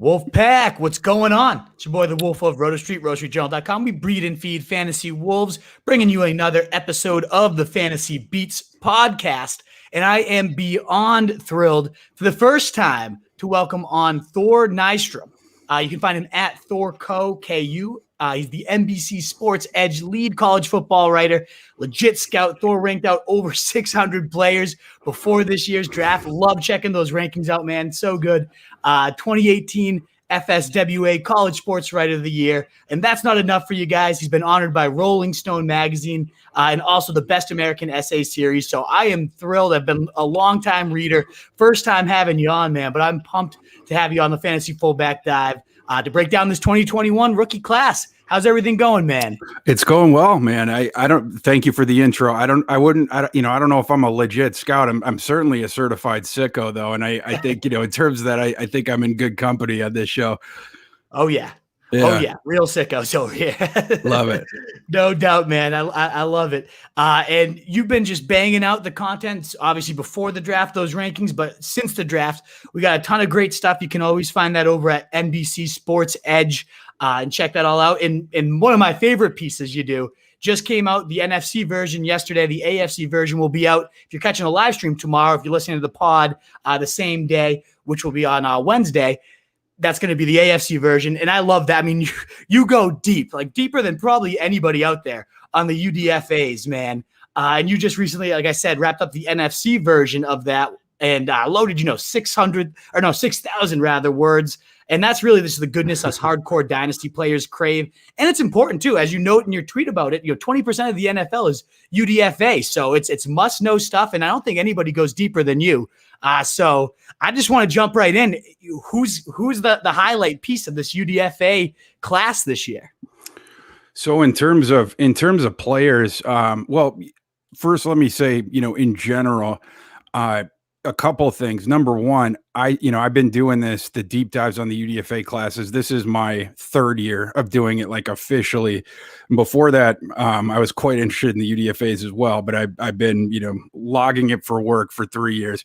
Wolf Pack, what's going on? It's your boy, the Wolf of Roto Street, RotoStreetJournal.com. We breed and feed fantasy wolves, bringing you another episode of the Fantasy Beats podcast. And I am beyond thrilled for the first time to welcome on Thor Nystrom. You can find him at ThorKu. He's the NBC Sports Edge lead college football writer, legit scout. Thor ranked out over 600 players before this year's draft. Love checking those rankings out, man. So good. 2018 FSWA College Sports Writer of the Year. And that's not enough for you guys. He's been honored by Rolling Stone magazine and also the Best American Essay series. So I am thrilled. I've been a long-time reader. First time having you on, man. But I'm pumped to have you on the Fantasy Fullback Dive to break down this 2021 rookie class. How's everything going, man? It's going well, man. I don't thank you for the intro. I don't know if I'm a legit scout. I'm certainly a certified sicko though. And I think, in terms of that, I think I'm in good company on this show. Oh yeah. Oh yeah. Real sickos over here. Love it. No doubt, man. I love it. And you've been just banging out the content, obviously before the draft, those rankings, but since the draft, we got a ton of great stuff. You can always find that over at NBC Sports Edge. And check that all out. And one of my favorite pieces you do just came out, the NFC version yesterday. The AFC version will be out if you're catching a live stream tomorrow. If you're listening to the pod the same day, which will be on Wednesday, that's going to be the AFC version. And I love that. I mean, you go deep, like deeper than probably anybody out there on the UDFAs, man. And you just recently, like I said, wrapped up the NFC version of that and loaded, 6,000 rather words. And that's really this is the goodness us hardcore dynasty players crave. And it's important too, as you note in your tweet about it, 20% of the NFL is UDFA. So it's must know stuff. And I don't think anybody goes deeper than you. So I just want to jump right in. Who's the highlight piece of this UDFA class this year? So in terms of players, well, first let me say, in general, a couple of things. Number one, I've been doing the deep dives on the UDFA classes. This is my third year of doing it like officially. Before that, I was quite interested in the UDFAs as well, but I've been, logging it for work for 3 years.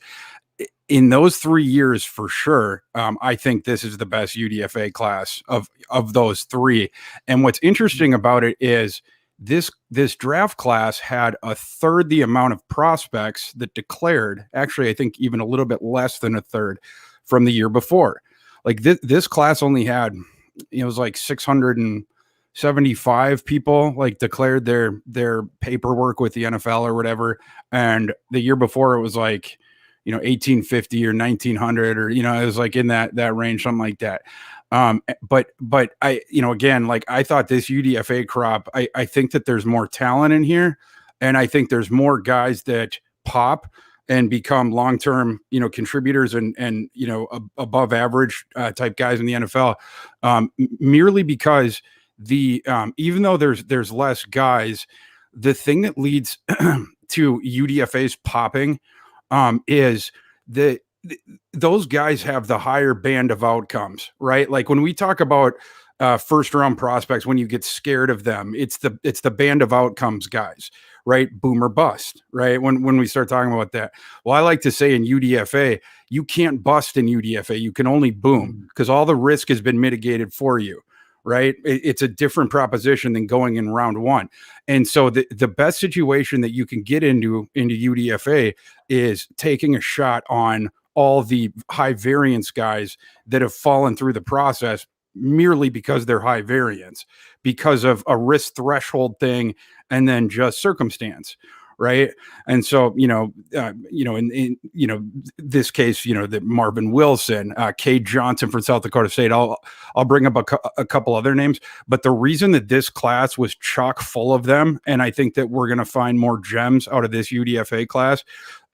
In those 3 years, for sure, I think this is the best UDFA class of those three. And what's interesting about it is this draft class had a third the amount of prospects that declared. Actually, I think even a little bit less than a third from the year before. Like this class only had, it was like 675 people like declared their paperwork with the NFL or whatever. And the year before it was like, 1850 or 1900 or, it was like in that range, something like that. But I, again, like I thought this UDFA crop, I think that there's more talent in here, and I think there's more guys that pop and become long-term, contributors and above average type guys in the NFL, merely because even though there's less guys, the thing that leads to UDFA's popping is those guys have the higher band of outcomes, right? Like when we talk about first round prospects, when you get scared of them, it's the band of outcomes guys, right? Boom or bust, right? When we start talking about that. Well, I like to say in UDFA, you can't bust in UDFA. You can only boom because all the risk has been mitigated for you, right? It's a different proposition than going in round one. And so the best situation that you can get into UDFA is taking a shot on all the high variance guys that have fallen through the process merely because they're high variance, because of a risk threshold thing, and then just circumstance. Right. And so, in this case, the Marvin Wilson, Cade Johnson from South Dakota State, I'll bring up a couple other names, but the reason that this class was chock full of them, and I think that we're going to find more gems out of this UDFA class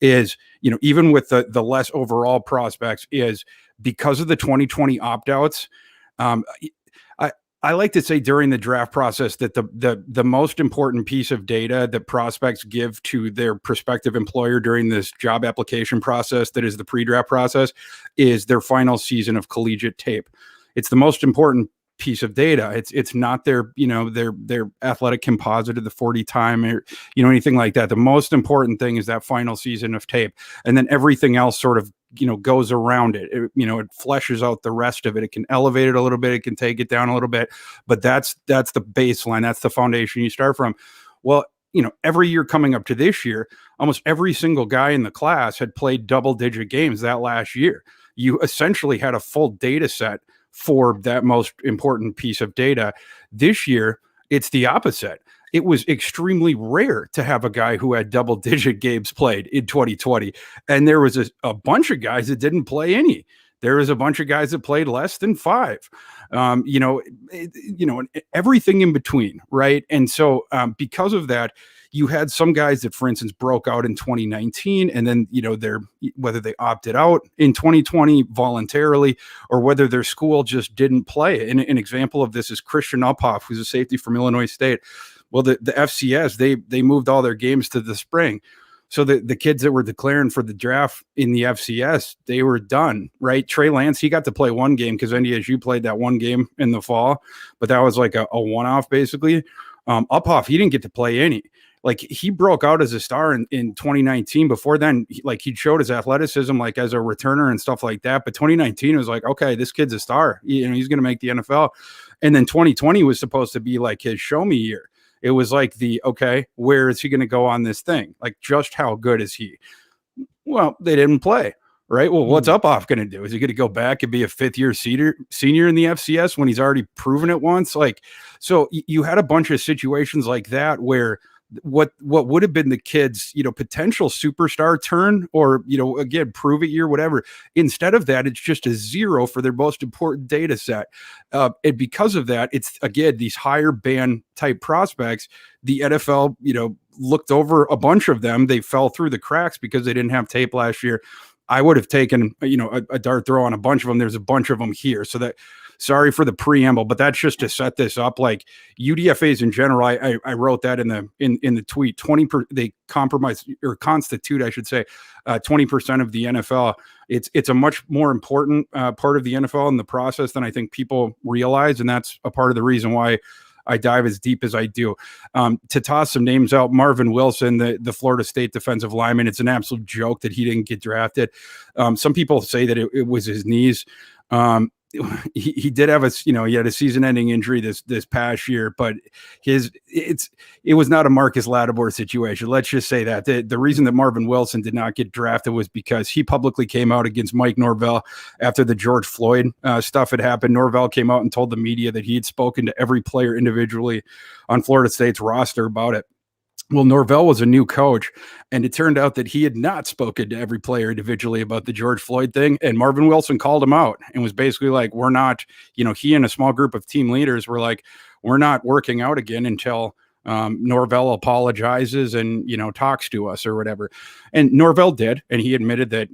is, even with the less overall prospects, is because of the 2020 opt-outs. I like to say during the draft process that the most important piece of data that prospects give to their prospective employer during this job application process, that is the pre-draft process, is their final season of collegiate tape. It's the most important piece of data. It's not their athletic composite of the 40 time or anything like that. The most important thing is that final season of tape, and then everything else sort of goes around it. It fleshes out the rest of it. It can elevate it a little bit. It can take it down a little bit, but that's the baseline. That's the foundation you start from. Well, every year coming up to this year, almost every single guy in the class had played double-digit games that last year. You essentially had a full data set for that most important piece of data. This year, it's the opposite. It was extremely rare to have a guy who had double-digit games played in 2020. And there was a bunch of guys that didn't play any. There was a bunch of guys that played less than 5, everything in between, right? And so because of that, you had some guys that, for instance, broke out in 2019, and then, whether they opted out in 2020 voluntarily or whether their school just didn't play. And an example of this is Christian Uphoff, who's a safety from Illinois State. Well, the FCS, they moved all their games to the spring. So the kids that were declaring for the draft in the FCS, they were done, right? Trey Lance, he got to play one game because NDSU played that one game in the fall, but that was like a one-off basically. Uphoff, he didn't get to play any. Like, he broke out as a star in 2019. Before then, he showed his athleticism like as a returner and stuff like that. But 2019 was like, okay, this kid's a star. He's going to make the NFL. And then 2020 was supposed to be like his show me year. It was like okay, where is he going to go on this thing? Like, just how good is he? Well, they didn't play, right? Well, what's Uphoff going to do? Is he going to go back and be a fifth-year senior in the FCS when he's already proven it once? Like, so you had a bunch of situations like that where what would have been the kid's, potential superstar turn or, again, prove it year, whatever. Instead of that, it's just a 0 for their most important data set. And because of that, it's, again, these higher band type prospects. The NFL, looked over a bunch of them. They fell through the cracks because they didn't have tape last year. I would have taken, a dart throw on a bunch of them. There's a bunch of them here. So that, sorry for the preamble, but that's just to set this up. Like, UDFAs in general, I wrote that in the tweet. They constitute, I should say, 20% of the NFL. It's a much more important part of the NFL in the process than I think people realize, and that's a part of the reason why I dive as deep as I do. To toss some names out, Marvin Wilson, the Florida State defensive lineman, it's an absolute joke that he didn't get drafted. Some people say that it was his knees. He did have he had a season-ending injury this past year, but it was not a Marcus Lattimore situation. Let's just say that the reason that Marvin Wilson did not get drafted was because he publicly came out against Mike Norvell after the George Floyd stuff had happened. Norvell came out and told the media that he had spoken to every player individually on Florida State's roster about it. Well, Norvell was a new coach, and it turned out that he had not spoken to every player individually about the George Floyd thing. And Marvin Wilson called him out and was basically like, we're not, he and a small group of team leaders were like, we're not working out again until Norvell apologizes and, talks to us or whatever. And Norvell did. And he admitted that,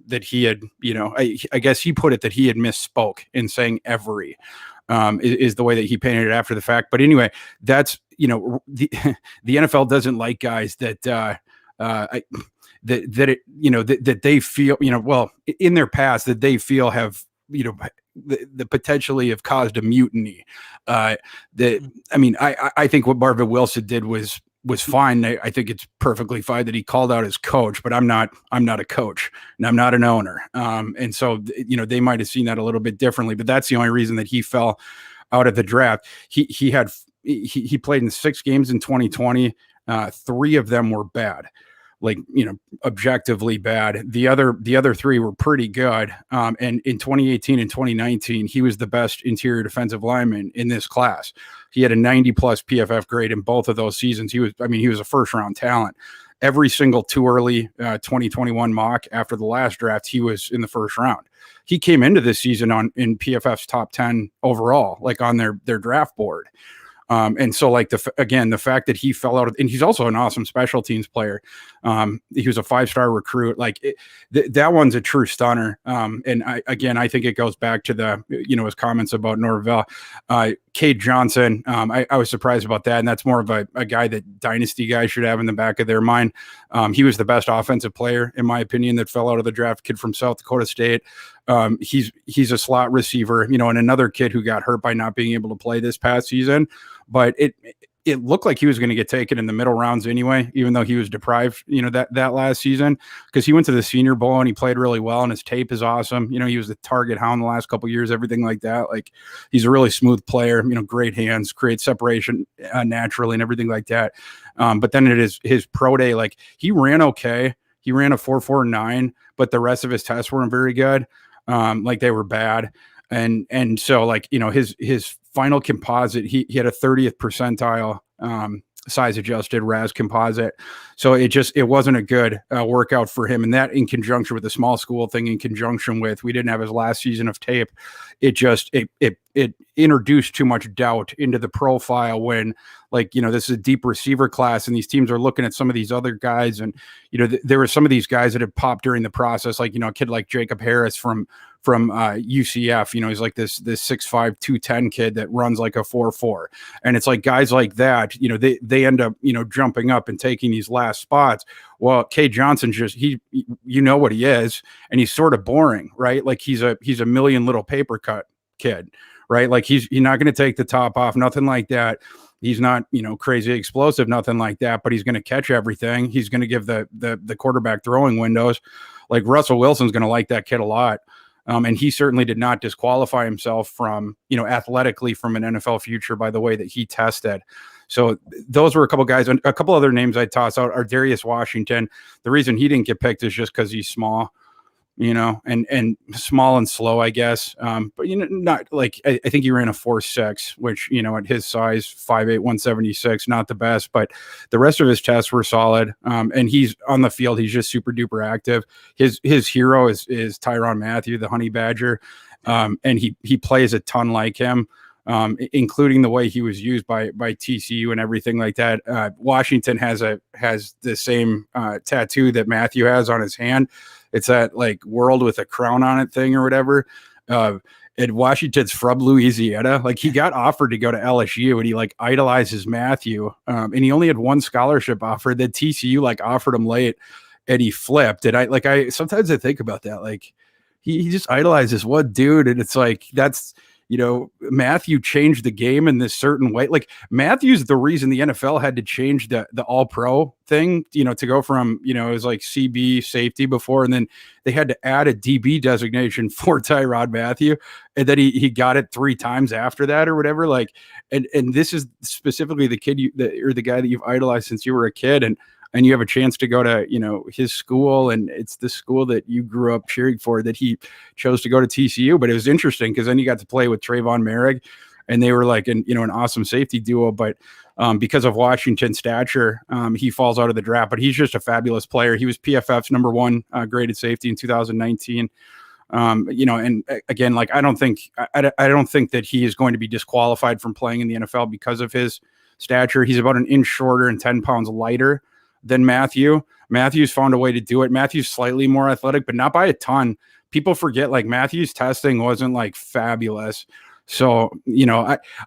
that he had, I guess he put it that he had misspoke in saying every. Is the way that he painted it after the fact. But anyway, that's, the NFL doesn't like guys that that they feel, well, in their past that they feel have, the potentially have caused a mutiny. I think what Marvin Wilson did was fine. I think it's perfectly fine that he called out his coach, but I'm not a coach and I'm not an owner. And so, they might've seen that a little bit differently, but that's the only reason that he fell out of the draft. He played in 6 games in 2020. 3 of them were bad, like, objectively bad. The other 3 were pretty good. And in 2018 and 2019, he was the best interior defensive lineman in this class. He had a 90+ PFF grade in both of those seasons. He was a first round talent. Every single too early 2021 mock after the last draft, he was in the first round. He came into this season in PFF's top 10 overall, like on their draft board. And so, like, the fact that he fell out and he's also an awesome special teams player. He was a 5-star recruit. Like, that one's a true stunner. And I think it goes back to his comments about Norvell. Cade Johnson, I was surprised about that. And that's more of a guy that Dynasty guys should have in the back of their mind. He was the best offensive player, in my opinion, that fell out of the draft. Kid from South Dakota State. He's a slot receiver, and another kid who got hurt by not being able to play this past season. But it looked like he was going to get taken in the middle rounds anyway, even though he was deprived, that last season, because he went to the Senior Bowl and he played really well and his tape is awesome. He was the target hound the last couple of years, everything like that. Like, he's a really smooth player, great hands, creates separation naturally and everything like that. But then it is his pro day, like he ran okay. He ran a 4.49, but the rest of his tests weren't very good. Like they were bad. And so like, his final composite, he had a 30th percentile size adjusted RAS composite. So it wasn't a good workout for him. And that in conjunction with the small school thing, in conjunction with, we didn't have his last season of tape. It introduced too much doubt into the profile when, like, this is a deep receiver class and these teams are looking at some of these other guys. And, there were some of these guys that had popped during the process, like, a kid like Jacob Harris from UCF, he's like this 6'5", 210 kid that runs like a 4.4. And it's like guys like that, they end up, jumping up and taking these last spots. Well, K Johnson what he is, and he's sort of boring, right? Like he's a million little paper cut kid, right? Like he's not going to take the top off, nothing like that. He's not, crazy explosive, nothing like that, but he's going to catch everything. He's going to give the quarterback throwing windows. Like Russell Wilson's going to like that kid a lot. And he certainly did not disqualify himself from, athletically from an NFL future by the way that he tested. So those were a couple guys. And a couple other names I'd toss out are Darius Washington. The reason he didn't get picked is just because he's small, and small and slow, I guess. But, not like, I think he ran a 4.6, which, at his size, 5'8", 176, not the best, but the rest of his tests were solid. And he's on the field. He's just super duper active. His hero is Tyrann Mathieu, the Honey Badger. And he plays a ton like him. Including the way he was used by TCU and everything like that. Washington has the same tattoo that Matthew has on his hand. It's that like world with a crown on it thing or whatever. And Washington's from Louisiana. Like he got offered to go to LSU and he like idolizes Matthew. And he only had one scholarship offer that TCU like offered him late and he flipped. And I sometimes I think about that. Like he just idolizes one dude. And it's like, that's, Matthew changed the game in this certain way. Like Matthew's the reason the NFL had to change the all pro thing, to go from, it was like CB safety before. And then they had to add a DB designation for Tyrann Mathieu. And then he got it 3 times after that or whatever. Like, and this is specifically the kid or the guy that you've idolized since you were a kid. And you have a chance to go to, his school, and it's the school that you grew up cheering for that he chose to go to TCU. But it was interesting because then you got to play with Trayvon Merrick, and they were like an awesome safety duo. But because of Washington's stature, he falls out of the draft. But he's just a fabulous player. He was PFF's number 1 graded safety in 2019. And again, like I don't think that he is going to be disqualified from playing in the NFL because of his stature. He's about an inch shorter and 10 pounds lighter than Matthew. Matthew's found a way to do it. Matthew's slightly more athletic, but not by a ton. People forget like Matthew's testing wasn't like fabulous. So,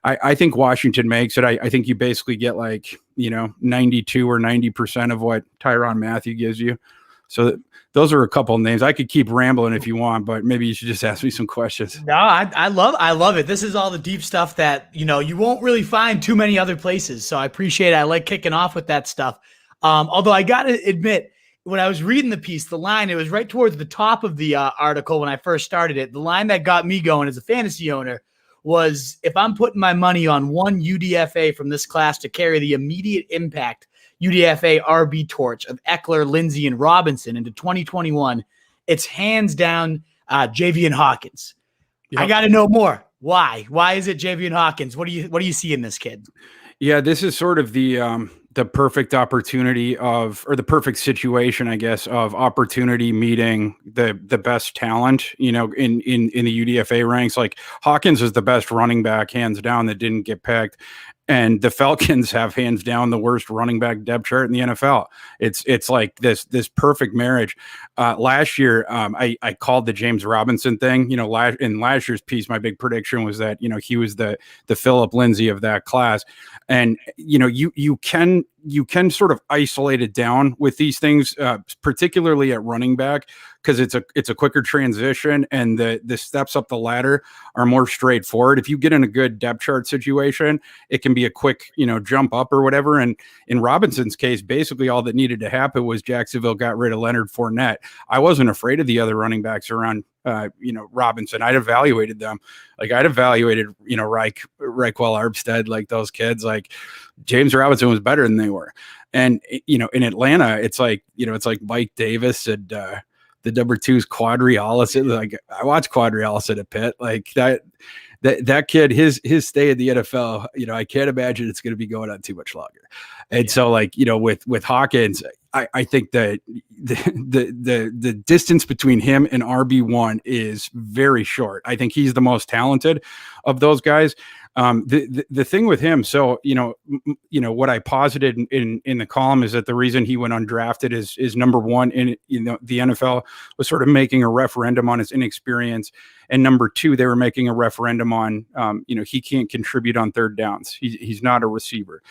I think Washington makes it. I think you basically get like, 92 or 90% of what Tyrann Mathieu gives you. So those are a couple of names. I could keep rambling if you want, but maybe you should just ask me some questions. No, I love it. This is all the deep stuff that, you won't really find too many other places. So I appreciate it. I like kicking off with that stuff. Although I got to admit, when I was reading the piece, the line, it was right towards the top of the article when I first started it. The line that got me going as a fantasy owner was, if I'm putting my money on one UDFA from this class to carry the immediate impact UDFA RB torch of Eckler, Lindsey, and Robinson into 2021, it's hands down Javian Hawkins. Yep. I got to know more. Why? Why is it Javian Hawkins? What do you see in this kid? Yeah, this is sort of the perfect opportunity or the perfect situation, I guess, of opportunity meeting the best talent, in the UDFA ranks. Like Hawkins is the best running back, hands down, that didn't get picked. And the Falcons have hands down the worst running back depth chart in the NFL. It's like this perfect marriage. Last year, I called the James Robinson thing. In last year's piece, my big prediction was that he was the Phillip Lindsay of that class. And you can you can sort of isolate it down with these things, particularly at running back, because it's a quicker transition and the steps up the ladder are more straightforward. If you get in a good depth chart situation, it can be a quick, jump up or whatever. And in Robinson's case, basically all that needed to happen was Jacksonville got rid of Leonard Fournette. I wasn't afraid of the other running backs around Robinson. I'd evaluated them. Like I'd evaluated, Reichwell, Armstead, like those kids. Like James Robinson was better than they were. And in Atlanta, it's like Mike Davis and the number 2's Quadri. Like I watched Quadri at Pitt. Like that kid, his stay in the NFL, I can't imagine it's going to be going on too much longer. And so with Hawkins, I think that the distance between him and RB1 is very short. I think he's the most talented of those guys. The thing with him, so what I posited in the column is that the reason he went undrafted is number one, in the NFL was sort of making a referendum on his inexperience, and number two, they were making a referendum on he can't contribute on third downs. He's not a receiver,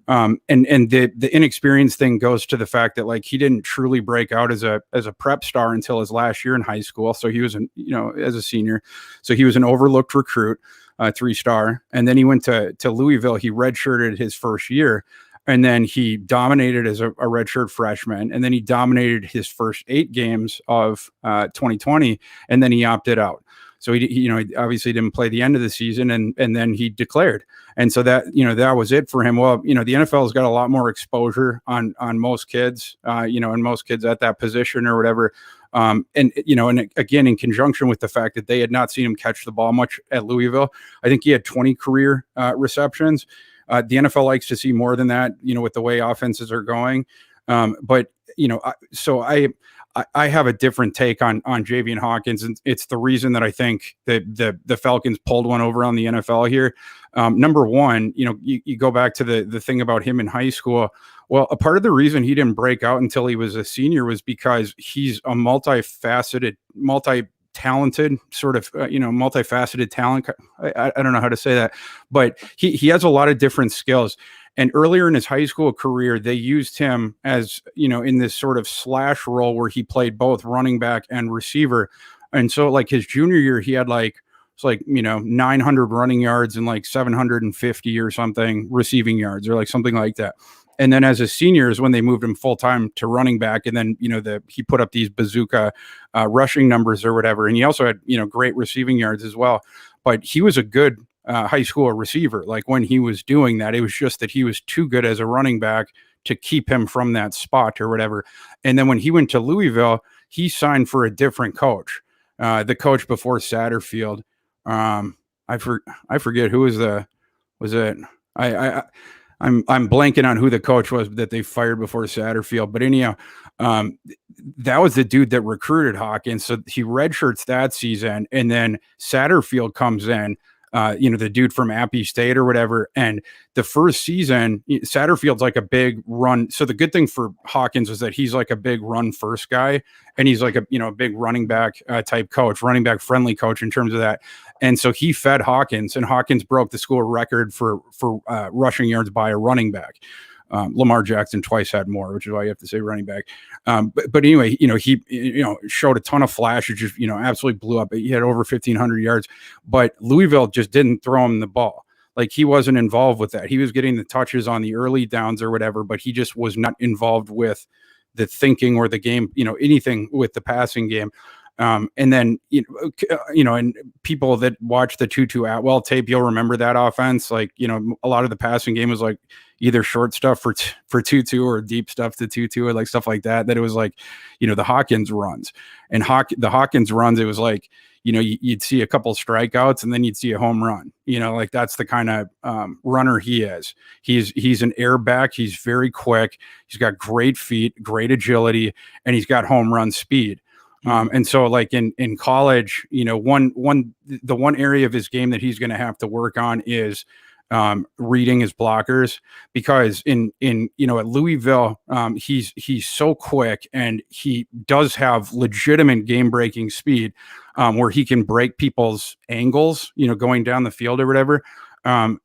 and the inexperience thing goes to the fact that like he didn't truly break out as a prep star until his last year in high school. So he was as a senior, so he was an overlooked recruit. 3-star, and then he went to Louisville. He redshirted his first year, and then he dominated as a redshirt freshman, and then he dominated his first 8 games of 2020, and then he opted out. So he obviously didn't play the end of the season, and then he declared, and so that that was it for him. Well, the NFL has got a lot more exposure on most kids, and most kids at that position or whatever. And again, in conjunction with the fact that they had not seen him catch the ball much at Louisville, I think he had 20 career receptions. The NFL likes to see more than that, with the way offenses are going. So I have a different take on Javian Hawkins, and it's the reason that I think that the Falcons pulled one over on the NFL here. Number one, you go back to the thing about him in high school. Well, a part of the reason he didn't break out until he was a senior was because he's a multifaceted, multi-talented sort of, multifaceted talent. I don't know how to say that, but he has a lot of different skills. And earlier in his high school career, they used him as, in this sort of slash role where he played both running back and receiver. And so like his junior year, he had 900 running yards and like 750 or something receiving yards or like something like that. And then as a senior is when they moved him full time to running back. And then, he put up these bazooka rushing numbers or whatever. And he also had, great receiving yards as well. But he was a good high school receiver. Like when he was doing that, it was just that he was too good as a running back to keep him from that spot or whatever. And then when he went to Louisville, he signed for a different coach. The coach before Satterfield. I forget who was it. I'm blanking on who the coach was that they fired before Satterfield, but anyhow, that was the dude that recruited Hawkins. So he redshirts that season, and then Satterfield comes in, the dude from Appy State or whatever. And the first season, Satterfield's like a big run. So the good thing for Hawkins is that he's like a big run first guy, and he's like a big running back type coach, running back friendly coach in terms of that. And so he fed Hawkins, and Hawkins broke the school record for rushing yards by a running back. Lamar Jackson twice had more, which is why you have to say running back. But anyway, he showed a ton of flash. It just absolutely blew up. He had over 1,500 yards, but Louisville just didn't throw him the ball. Like he wasn't involved with that. He was getting the touches on the early downs or whatever, but he just was not involved with the thinking or the game, anything with the passing game. And then, and people that watch the Tutu Atwell tape, you'll remember that offense. Like, a lot of the passing game was like either short stuff for Tutu or deep stuff to Tutu or like stuff like that, that it was like, the Hawkins runs and the Hawkins runs. It was like, you'd see a couple strikeouts and then you'd see a home run, like that's the kind of runner he is. He's an air back. He's very quick. He's got great feet, great agility, and he's got home run speed. And so like in college, the one area of his game that he's going to have to work on is reading his blockers, because in at Louisville, he's so quick, and he does have legitimate game breaking speed, where he can break people's angles, going down the field or whatever.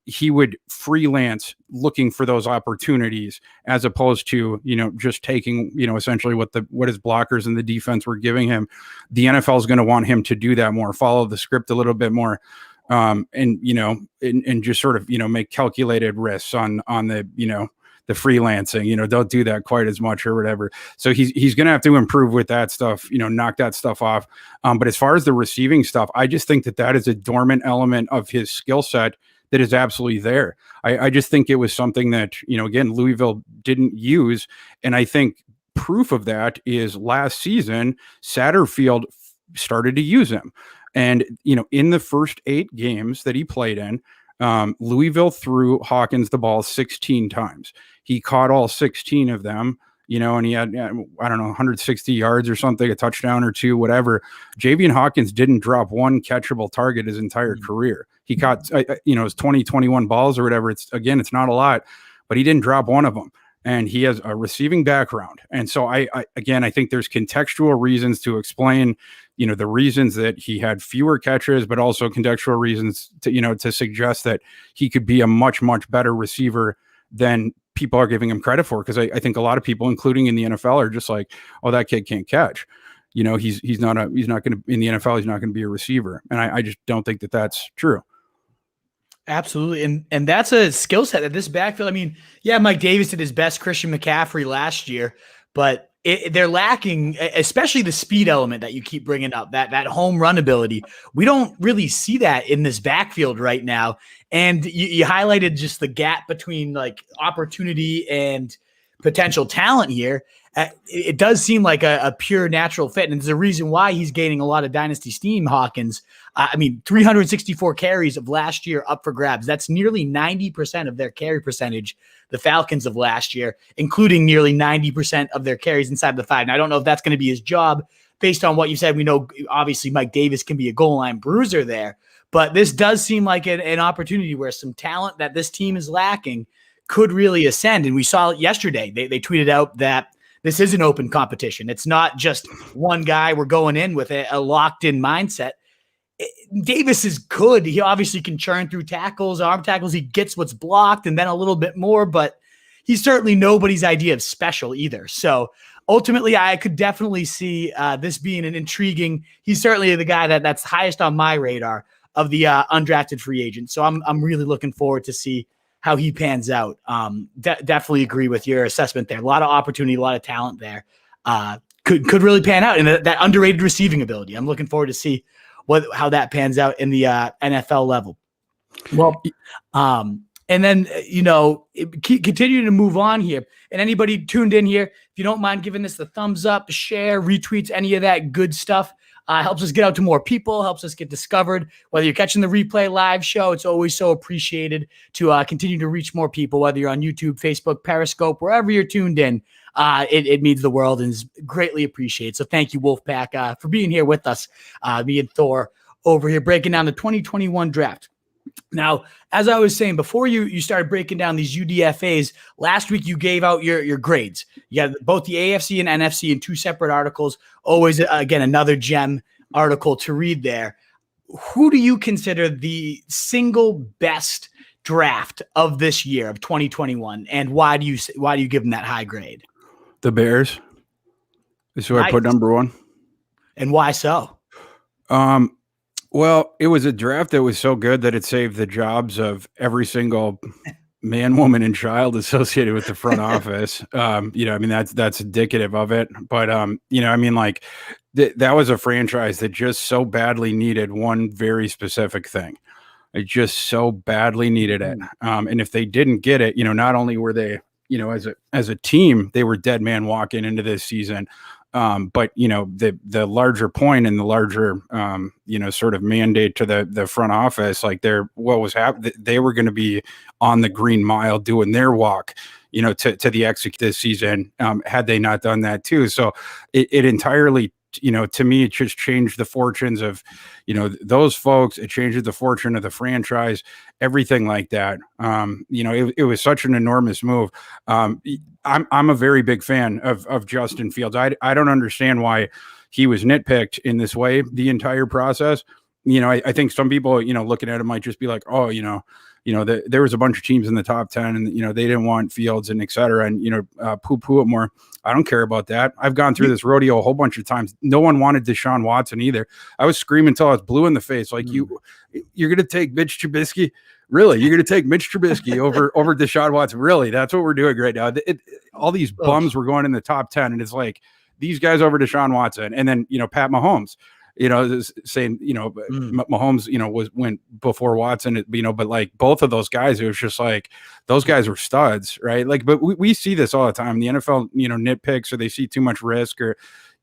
he would freelance looking for those opportunities as opposed to, just taking, essentially what his blockers and the defense were giving him. The NFL is going to want him to do that more, follow the script a little bit more. And just sort of, make calculated risks on the freelancing, don't do that quite as much or whatever. So he's going to have to improve with that stuff, knock that stuff off. But as far as the receiving stuff, I just think that is a dormant element of his skill set that is absolutely there. I just think it was something that, again, Louisville didn't use. And I think proof of that is last season, Satterfield started to use him. And, in the first 8 games that he played in, Louisville threw Hawkins the ball 16 times. He caught all 16 of them, and he had, 160 yards or something, a touchdown or 2, whatever. Javian Hawkins didn't drop one catchable target his entire career. He caught, his 21 balls or whatever. It's not a lot, but he didn't drop one of them. And he has a receiving background. And so I think there's contextual reasons to explain, the reasons that he had fewer catches, but also contextual reasons to suggest that he could be a much, much better receiver than people are giving him credit for. Because I think a lot of people, including in the NFL, are just like, oh, that kid can't catch. He's not going to, in the NFL, he's not going to be a receiver. And I just don't think that that's true. Absolutely. And that's a skill set that this backfield, Mike Davis did his best, Christian McCaffrey last year, but they're lacking, especially the speed element that you keep bringing up, that home run ability. We don't really see that in this backfield right now. And you highlighted just the gap between like opportunity and potential talent here. It does seem like a pure natural fit. And there's a reason why he's gaining a lot of dynasty steam, Hawkins. 364 carries of last year up for grabs. That's nearly 90% of their carry percentage, the Falcons of last year, including nearly 90% of their carries inside the 5. Now, I don't know if that's going to be his job based on what you said. We know, obviously, Mike Davis can be a goal line bruiser there, but this does seem like an opportunity where some talent that this team is lacking could really ascend. And we saw it yesterday. They tweeted out that this is an open competition. It's not just one guy we're going in with a locked-in mindset. Davis is good. He obviously can churn through tackles, arm tackles. He gets what's blocked and then a little bit more, but he's certainly nobody's idea of special either. So ultimately, I could definitely see this being an intriguing. He's certainly the guy that's highest on my radar of the undrafted free agents. So I'm really looking forward to see how he pans out. Definitely agree with your assessment there. A lot of opportunity, a lot of talent there. Could really pan out, and that underrated receiving ability. I'm looking forward to see how that pans out in the NFL level. Well, and then, continue to move on here. And anybody tuned in here, if you don't mind giving this the thumbs up, share, retweets, any of that good stuff, helps us get out to more people, helps us get discovered. Whether you're catching the replay live show, it's always so appreciated to continue to reach more people, whether you're on YouTube, Facebook, Periscope, wherever you're tuned in. It means the world and is greatly appreciated. So thank you, Wolfpack, for being here with us. Me and Thor over here breaking down the 2021 draft. Now, as I was saying, before you started breaking down these UDFAs, last week you gave out your grades. You got both the AFC and NFC in 2 separate articles. Always, again, another gem article to read there. Who do you consider the single best draft of this year of 2021, and why do you give them that high grade? The Bears. This is who I put number 1. And why so? Well, it was a draft that was so good that it saved the jobs of every single man, woman, and child associated with the front office. That's indicative of it. But, that was a franchise that just so badly needed one very specific thing. It just so badly needed it. And if they didn't get it, not only were they, as a team, they were dead man walking into this season. But the larger point and the larger, sort of mandate to the front office, like what was happening, they were going to be on the Green Mile doing their walk, to the exit this season, had they not done that too. So it entirely, to me, it just changed the fortunes of, those folks. It changes the fortune of the franchise, everything like that. It was such an enormous move. I'm a very big fan of Justin Fields. I don't understand why he was nitpicked in this way the entire process. I think some people, looking at it might just be like, oh, there was a bunch of teams in the top 10 and, they didn't want Fields and et cetera. And, poo-poo it more. I don't care about that. I've gone through this rodeo a whole bunch of times. No one wanted Deshaun Watson either. I was screaming until I was blue in the face. Like you're going to take Mitch Trubisky. Really? You're going to take Mitch Trubisky over Deshaun Watson? Really? That's what we're doing right now. All these bums were going in the top 10 and it's like these guys over Deshaun Watson. And then, Pat Mahomes, saying, Mahomes, went before Watson, but like both of those guys, it was just like, those guys were studs, right? Like, but we see this all the time. The NFL, nitpicks or they see too much risk or,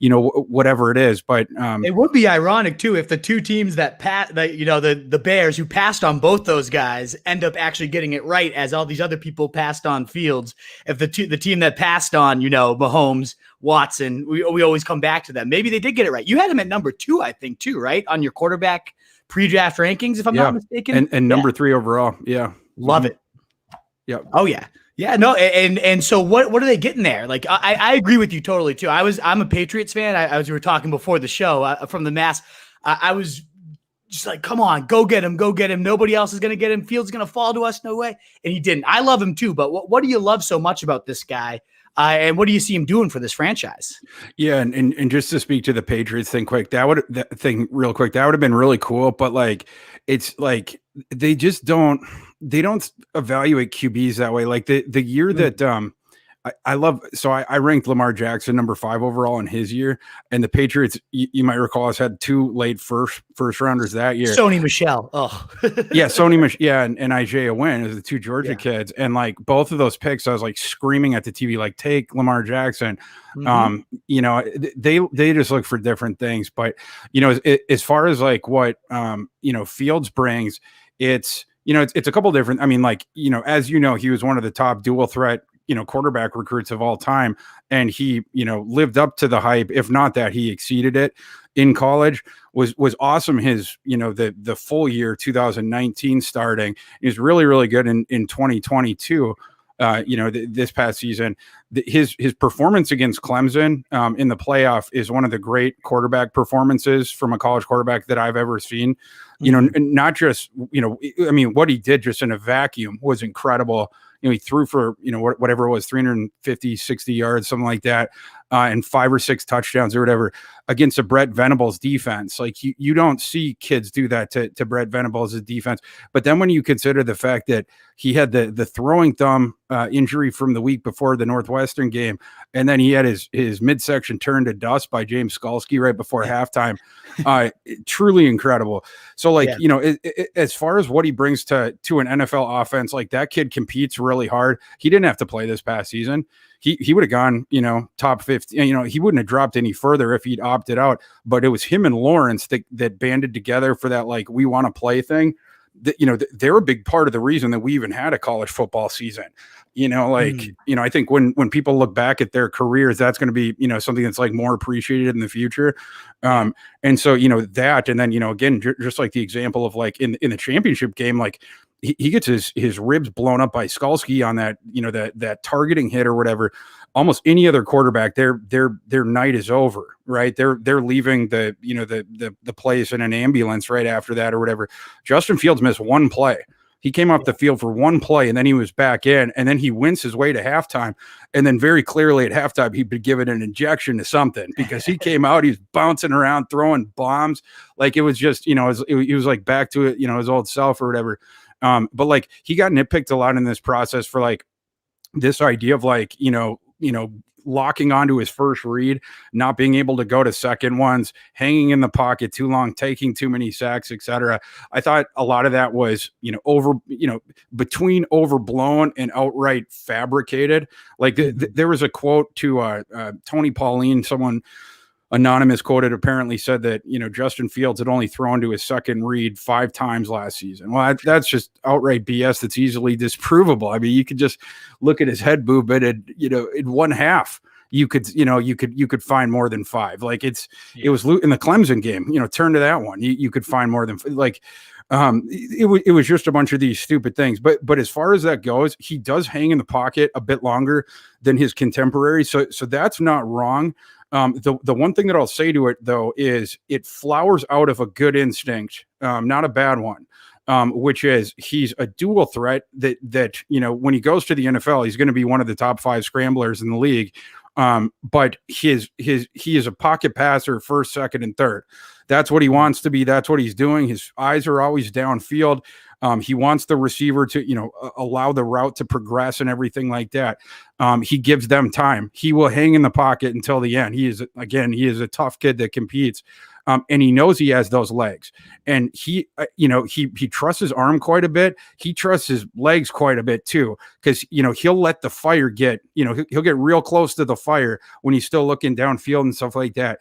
whatever it is. But it would be ironic too if the two teams that the Bears who passed on both those guys end up actually getting it right, as all these other people passed on Fields. If the team that passed on, Mahomes, Watson, we always come back to them. Maybe they did get it right. You had him at number 2, I think, too, right, on your quarterback pre-draft rankings, if I'm not mistaken. And number 3 overall. Yeah, love it. Yeah. Oh yeah. Yeah, no, and so what are they getting there? Like, I agree with you totally too. I'm a Patriots fan. As we were talking before the show, from the mass, I was just like, come on, go get him. Nobody else is going to get him. Fields going to fall to us, no way. And he didn't. I love him too, but what do you love so much about this guy? And what do you see him doing for this franchise? Yeah, and just to speak to the Patriots thing real quick, that would have been really cool. But like, it's like they don't evaluate QBs that way. Like the year that I love. So I ranked Lamar Jackson number 5 overall in his year, and the Patriots, you might recall, us had 2 late first rounders that year. Sony Michel. Oh, yeah, Sony Michel. Yeah, and Isaiah Wynn is the 2 Georgia kids, and like both of those picks, I was like screaming at the TV, like take Lamar Jackson. They just look for different things, but as far as like what Fields brings, it's a couple different. I mean, like as he was one of the top dual threat quarterback recruits of all time. And he, lived up to the hype. If not that, he exceeded it in college. Was awesome. His, the full year 2019 starting is really, really good in 2022. This past season, his performance against Clemson in the playoff is one of the great quarterback performances from a college quarterback that I've ever seen. Not just, what he did just in a vacuum was incredible. He threw for, whatever it was, 350, 60 yards, something like that, and 5 or 6 touchdowns or whatever against a Brett Venables defense. Like you don't see kids do that to Brett Venables' defense. But then when you consider the fact that he had the throwing thumb injury from the week before the Northwestern game, and then he had his midsection turned to dust by James Skalski right before halftime, truly incredible. So as far as what he brings to an NFL offense, like that kid competes really hard. He didn't have to play this past season. He would have gone, top 50. He wouldn't have dropped any further if he'd opted out. But it was him and Lawrence that banded together for that, like, we want to play thing. They're a big part of the reason that we even had a college football season. I think when people look back at their careers, that's going to be, something that's like more appreciated in the future. And so, that, and then, again, just like the example of like in the championship game, like, he gets his ribs blown up by Skalski on that, that targeting hit or whatever. Almost any other quarterback, their night is over, right? They're leaving the place in an ambulance right after that or whatever. Justin Fields missed one play. He came off the field for one play and then he was back in, and then he wins his way to halftime. And then very clearly at halftime, he'd been given an injection to something because he came out, he's bouncing around, throwing bombs. Like it was just, he was like back to it, his old self or whatever. But like he got nitpicked a lot in this process for like this idea of like, locking onto his first read, not being able to go to second ones, hanging in the pocket too long, taking too many sacks, etc. I thought a lot of that was, between overblown and outright fabricated. Like there was a quote to Tony Pauline, someone anonymous quoted, apparently said that, Justin Fields had only thrown to his second read 5 times last season. Well, that's just outright BS. That's easily disprovable. I mean, you could just look at his head movement and, in one half, you could find more than 5. Like it was in the Clemson game, turn to that one. You could find more than it was just a bunch of these stupid things. But as far as that goes, he does hang in the pocket a bit longer than his contemporaries. So that's not wrong. The one thing that I'll say to it, though, is it flowers out of a good instinct not a bad one. Which is he's a dual threat that when he goes to the NFL, he's going to be one of the top 5 scramblers in the league. But he is a pocket passer, first, second, and third. That's what he wants to be. That's what he's doing. His eyes are always downfield. He wants the receiver to, allow the route to progress and everything like that. He gives them time. He will hang in the pocket until the end. He is a tough kid that competes. And he knows he has those legs, and he trusts his arm quite a bit. He trusts his legs quite a bit too, because he'll let the fire get, he'll get real close to the fire when he's still looking downfield and stuff like that.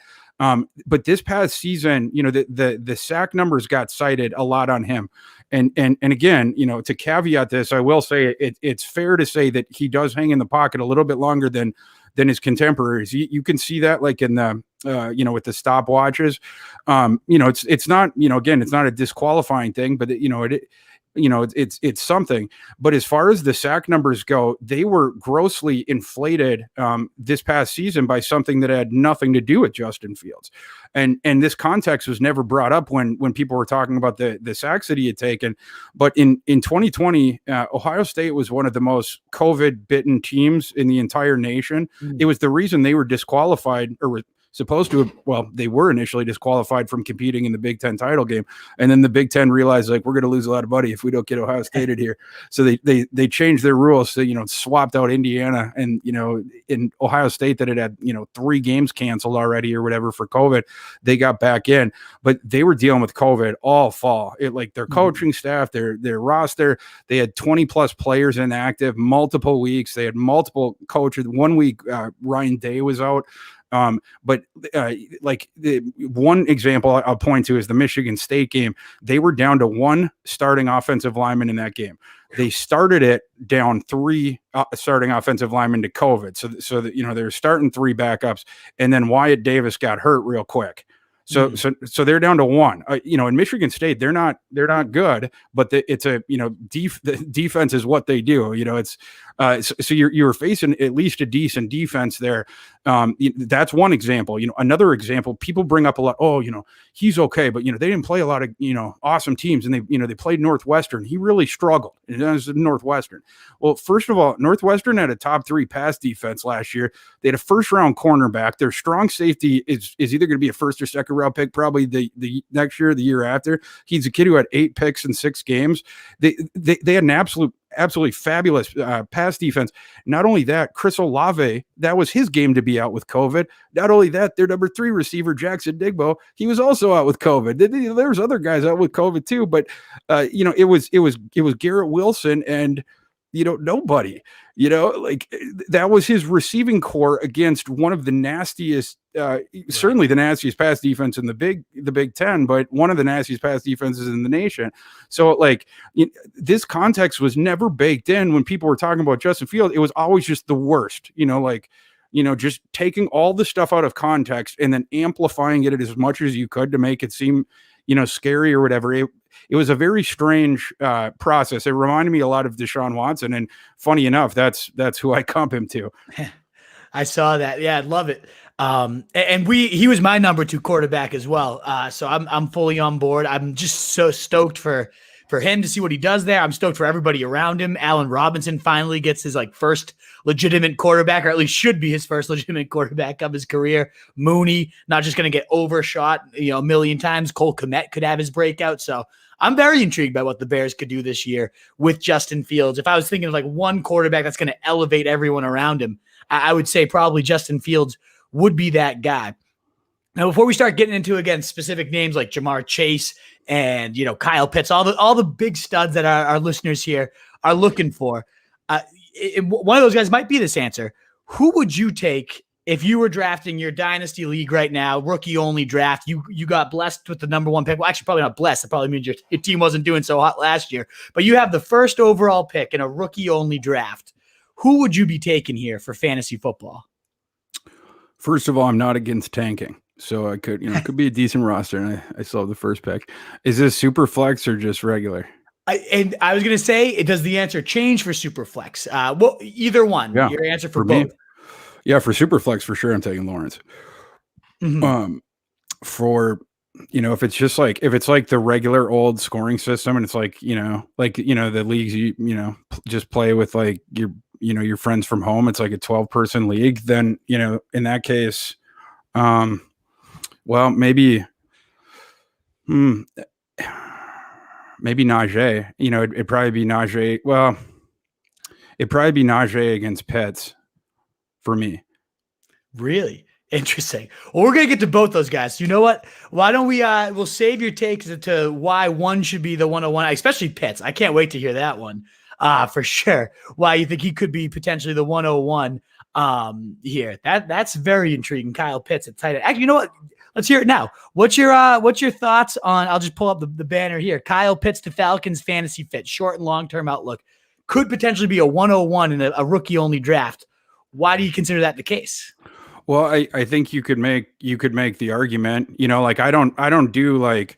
But this past season, the sack numbers got cited a lot on him, and again, to caveat this, I will say it's fair to say that he does hang in the pocket a little bit longer than his contemporaries. You can see that like in the with the stopwatches. It's not, again, it's not a disqualifying thing, but it's something. But as far as the sack numbers go, they were grossly inflated this past season by something that had nothing to do with Justin Fields. And this context was never brought up when people were talking about the sacks that he had taken. But in 2020, Ohio State was one of the most COVID-bitten teams in the entire nation. It was the reason they were disqualified, or were supposed to have, they were initially disqualified from competing in the Big Ten title game. And then the Big Ten realized, like, we're going to lose a lot of money if we don't get Ohio State in here. So they changed their rules. So, swapped out Indiana and, in Ohio State that had 3 games canceled already or whatever for COVID, they got back in, but they were dealing with COVID all fall. Their coaching staff, their roster, they had 20 plus players inactive, multiple weeks. They had multiple coaches. 1 week, Ryan Day was out. But the one example I'll point to is the Michigan State game. They were down to 1 starting offensive lineman in that game. They started it down 3 starting offensive linemen to COVID. So that, they were starting 3 backups, and then Wyatt Davis got hurt real quick. So they're down to 1. In Michigan State, they're not good, but it's a the defense is what they do. It's so you're facing at least a decent defense there. That's one example. Another example, people bring up a lot. Oh, he's okay, but they didn't play a lot of awesome teams, and they played Northwestern. He really struggled. And that was Northwestern. Well, first of all, Northwestern had a top 3 pass defense last year. They had a first round cornerback. Their strong safety is either going to be a first or second round pick, probably the next year, the year after. He's a kid who had 8 picks in 6 games. They had an absolutely fabulous pass defense. Not only that, Chris Olave, that was his game to be out with COVID. Not only that, their number 3 receiver, Jackson Digbo, he was also out with COVID. There was other guys out with COVID too, but it was Garrett Wilson and nobody. That was his receiving core against one of the nastiest, certainly the nastiest pass defense in the Big Ten, but one of the nastiest pass defenses in the nation. So this context was never baked in when people were talking about Justin Fields. It was always just the worst, just taking all the stuff out of context and then amplifying it as much as you could to make it seem, scary or whatever. It was a very strange process. It reminded me a lot of Deshaun Watson, and funny enough, that's who I comp him to. I saw that. Yeah, I love it. And he was my number 2 quarterback as well. So I'm fully on board. I'm just so stoked for him to see what he does there. I'm stoked for everybody around him. Allen Robinson finally gets his first legitimate quarterback, or at least should be his first legitimate quarterback of his career. Mooney, not just going to get overshot, a million times. Cole Kmet could have his breakout. So I'm very intrigued by what the Bears could do this year with Justin Fields. If I was thinking of one quarterback that's going to elevate everyone around him, I would say probably Justin Fields would be that guy. Now, before we start getting into, again, specific names like Jamar Chase and, Kyle Pitts, all the big studs that our listeners here are looking for, one of those guys might be this answer. Who would you take if you were drafting your dynasty league right now, rookie only draft? You got blessed with the number 1 pick. Well, actually, probably not blessed. That probably means your team wasn't doing so hot last year. But you have the first overall pick in a rookie only draft. Who would you be taking here for fantasy football? First of all, I'm not against tanking. So I could, could be a decent roster, and I still have the first pick. Is this super flex or just regular? I was going to say, does the answer change for super flex? Well, either one. Yeah, your answer for both. Me, yeah, for super flex, for sure, I'm taking Lawrence. Mm-hmm. For if it's just like, if it's like the regular old scoring system and it's like, the leagues, just play with like your friends from home, it's like a 12-person league, then, in that case, well, maybe Najee, it'd probably be Najee. Well, it'd probably be Najee against Pitts for me. Really? Interesting. Well, we're going to get to both those guys. You know what? Why don't we'll save your takes to why one should be the 101, especially Pitts. I can't wait to hear that one for sure. Why you think he could be potentially the 101 here. That's very intriguing. Kyle Pitts at tight end. Actually, you know what? Let's hear it now. What's your thoughts on, I'll just pull up the banner here. Kyle Pitts to Falcons fantasy fit, short and long-term outlook. Could potentially be a 101 in a rookie-only draft. Why do you consider that the case? Well, I think you could make the argument, like I don't do like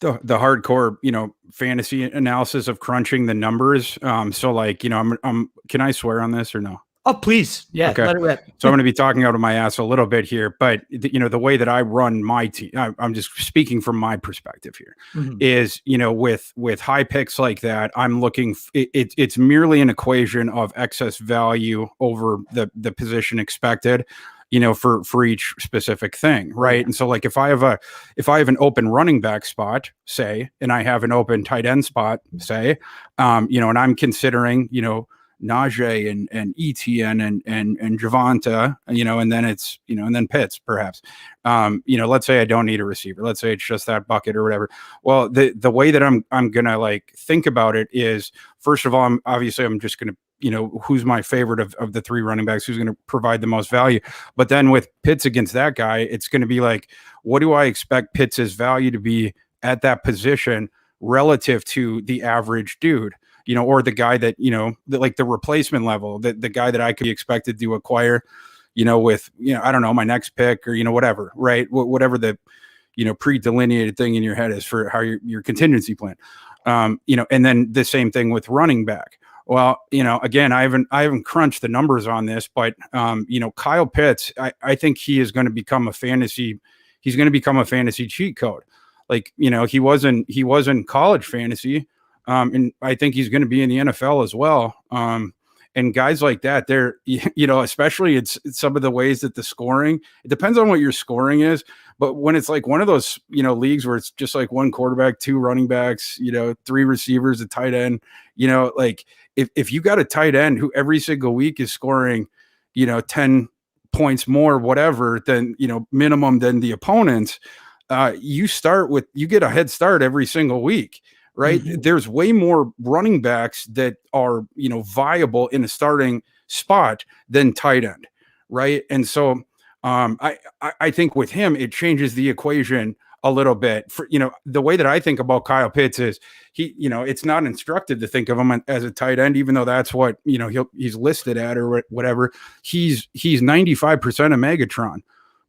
the hardcore, fantasy analysis of crunching the numbers. So like, I'm can I swear on this or no? Oh, please. Yeah. Okay. Let it rip. So I'm going to be talking out of my ass a little bit here, but the way that I run my team, I'm just speaking from my perspective here, is, with high picks like that, I'm looking, it's merely an equation of excess value over the position expected, for each specific thing. Right. And so like, if I have an open running back spot, say, and I have an open tight end spot, say, and I'm considering, Najee and Etienne and Javonte, and then it's, and then Pitts perhaps, let's say I don't need a receiver. Let's say it's just that bucket or whatever. Well, the way that I'm going to like think about it is, first of all, I'm just going to, who's my favorite of the three running backs, who's going to provide the most value. But then with Pitts against that guy, it's going to be like, what do I expect Pitts's value to be at that position relative to the average dude? Or the guy that, like the replacement level, the guy that I could be expected to acquire, with, I don't know, my next pick or, whatever, right? Whatever the, pre-delineated thing in your head is for how your contingency plan, and then the same thing with running back. Well, again, I haven't crunched the numbers on this, but, Kyle Pitts, I think he is going to become a fantasy cheat code. Like, he was in college fantasy. And I think he's going to be in the NFL as well. And guys like that, they're, especially it's some of the ways that the scoring, it depends on what your scoring is. But when it's like one of those, leagues where it's just like one quarterback, two running backs, three receivers, a tight end, like if you got a tight end who every single week is scoring, 10 points more, whatever, than, minimum than the opponents, you get a head start every single week. Right. Mm-hmm. There's way more running backs that are, viable in a starting spot than tight end. Right. And so I think with him, it changes the equation a little bit. For, the way that I think about Kyle Pitts is it's not instructed to think of him as a tight end, even though that's what, he's listed at or whatever. He's 95% of Megatron,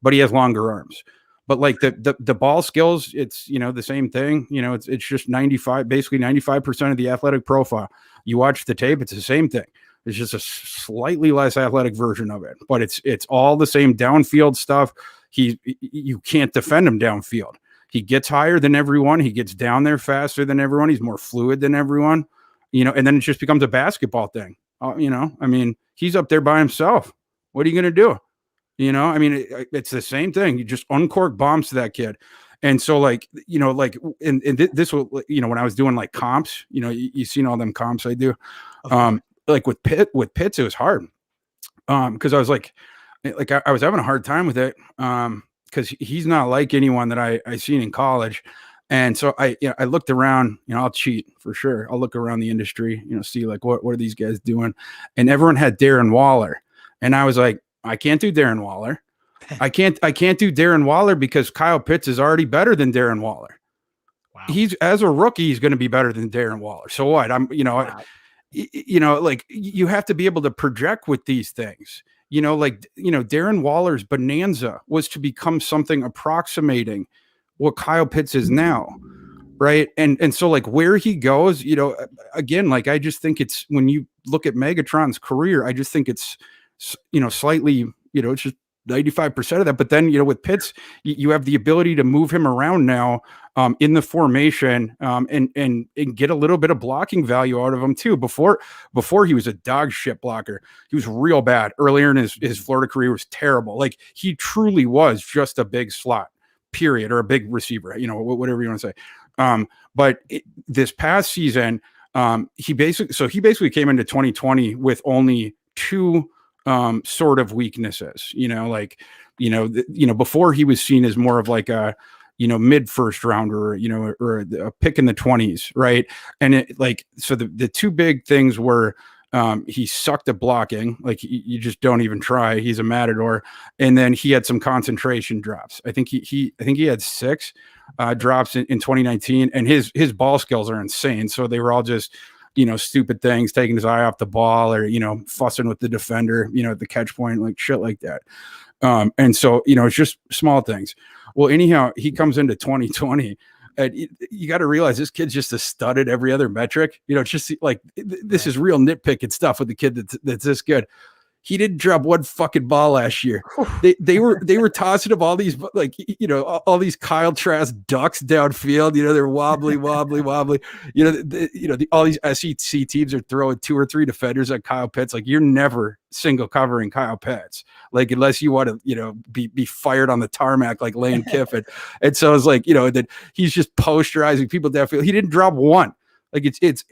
but he has longer arms. But like the ball skills, it's, the same thing, it's just basically 95% of the athletic profile. You watch the tape, it's the same thing. It's just a slightly less athletic version of it, but it's all the same downfield stuff. You can't defend him downfield. He gets higher than everyone. He gets down there faster than everyone. He's more fluid than everyone, and then it just becomes a basketball thing. He's up there by himself. What are you going to do? It's the same thing. You just uncork bombs to that kid. And so like, this will, when I was doing like comps, you seen all them comps I do. Okay. Like with Pitts, it was hard. Cause I was like I was having a hard time with it. Cause he's not like anyone that I seen in college. And so I looked around, I'll cheat for sure. I'll look around the industry, see like, what are these guys doing? And everyone had Darren Waller. And I was like, I can't do Darren Waller. I can't do Darren Waller because Kyle Pitts is already better than Darren Waller. Wow. He's as a rookie, he's going to be better than Darren Waller. So what? Wow. Like you have to be able to project with these things. Darren Waller's bonanza was to become something approximating what Kyle Pitts is now. Right. And so like where he goes, again, like I just think it's, when you look at Megatron's career, I just think it's, slightly, it's just 95% of that. But then, with Pitts, you have the ability to move him around now in the formation and get a little bit of blocking value out of him too. Before he was a dog shit blocker. He was real bad. Earlier in his Florida career was terrible. Like, he truly was just a big slot, period, or a big receiver, whatever you want to say. But this past season, he basically came into 2020 with only two sort of weaknesses, before he was seen as more of like a, mid first rounder, or a pick in the 20s. Right. And so the two big things were, he sucked at blocking. Like, you just don't even try. He's a matador. And then he had some concentration drops. I think he had 6 drops in 2019, and his ball skills are insane. So they were all just, stupid things, taking his eye off the ball, or, fussing with the defender, at the catch point, like shit like that. And so, it's just small things. Well, anyhow, he comes into 2020, and you got to realize this kid's just a stud at every other metric. It's just like, this is real nitpicking stuff with the kid that's this good. He didn't drop one fucking ball last year. They were tossing him all these, like, all these Kyle Trask ducks downfield. They're wobbly. All these SEC teams are throwing 2 or 3 defenders at Kyle Pitts. Like, you're never single covering Kyle Pitts, like, unless you want to, be fired on the tarmac like Lane Kiffin. And so it's like, that he's just posterizing people downfield. He didn't drop one. Like, it's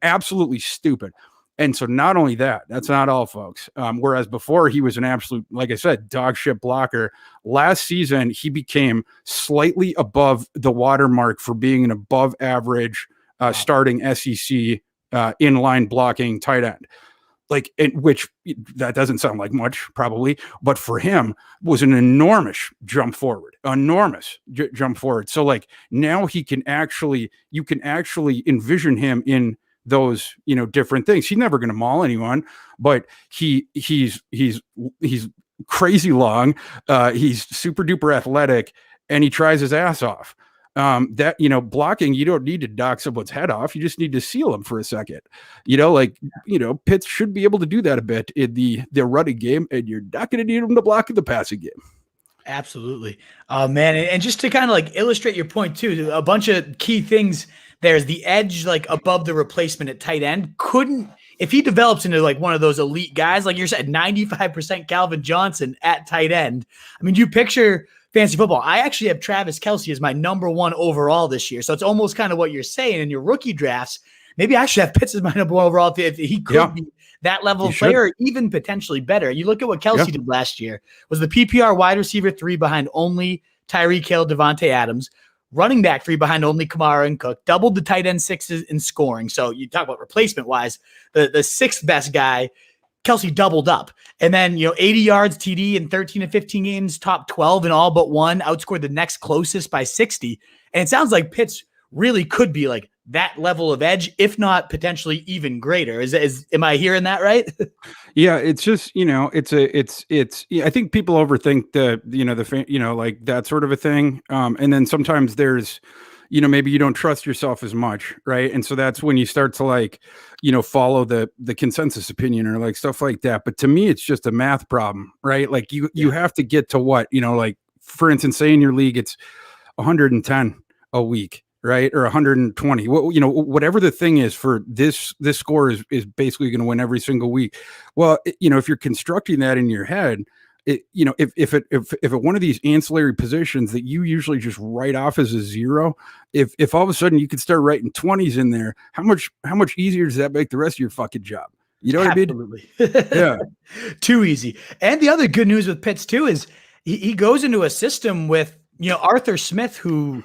absolutely stupid. And so not only that's not all, folks. Whereas before he was an absolute, like I said, dog shit blocker. Last season, he became slightly above the watermark for being an above average starting SEC inline blocking tight end. Like, which that doesn't sound like much probably, but for him was an enormous jump forward, jump forward. So like, now you can actually envision him in those, different things. He's never going to maul anyone, but he's crazy long. He's super duper athletic, and he tries his ass off. Blocking, you don't need to knock someone's head off. You just need to seal them for a second. Pitts should be able to do that a bit in the running game, and you're not going to need him to block in the passing game. Absolutely. Man. And just to kind of like illustrate your point too, a bunch of key things. There's the edge, like above the replacement at tight end. If he develops into like one of those elite guys, like you said, 95% Calvin Johnson at tight end. I mean, you picture fantasy football. I actually have Travis Kelce as my number 1 overall this year. So it's almost kind of what you're saying in your rookie drafts. Maybe I should have Pitts as my number 1 overall if he could be that level of player, or even potentially better. You look at what Kelce did last year, was the PPR wide receiver 3 behind only Tyreek Hill, Devontae Adams, running back 3 behind only Kamara and Cook, doubled the tight end 6s in scoring. So you talk about replacement wise, the 6th best guy, Kelce doubled up. And then, 80 yards TD in 13 and 15 games, top 12 in all but one, outscored the next closest by 60. And it sounds like Pitts really could be like that level of edge, if not potentially even greater. Am I hearing that right? Yeah, it's just, I think people overthink like that sort of a thing. And then sometimes there's, maybe you don't trust yourself as much. Right. And so that's when you start to like, follow the consensus opinion or like stuff like that. But to me, it's just a math problem, right? Like you have to get to what, like, for instance, say in your league, it's 110 a week. Right. Or 120, whatever the thing is for this score is basically going to win every single week. Well, if you're constructing that in your head, if one of these ancillary positions that you usually just write off as a 0, if all of a sudden you could start writing 20s in there, how much easier does that make the rest of your fucking job? You know what Absolutely. I mean? Yeah. Too easy. And the other good news with Pitts too is he goes into a system with, Arthur Smith, who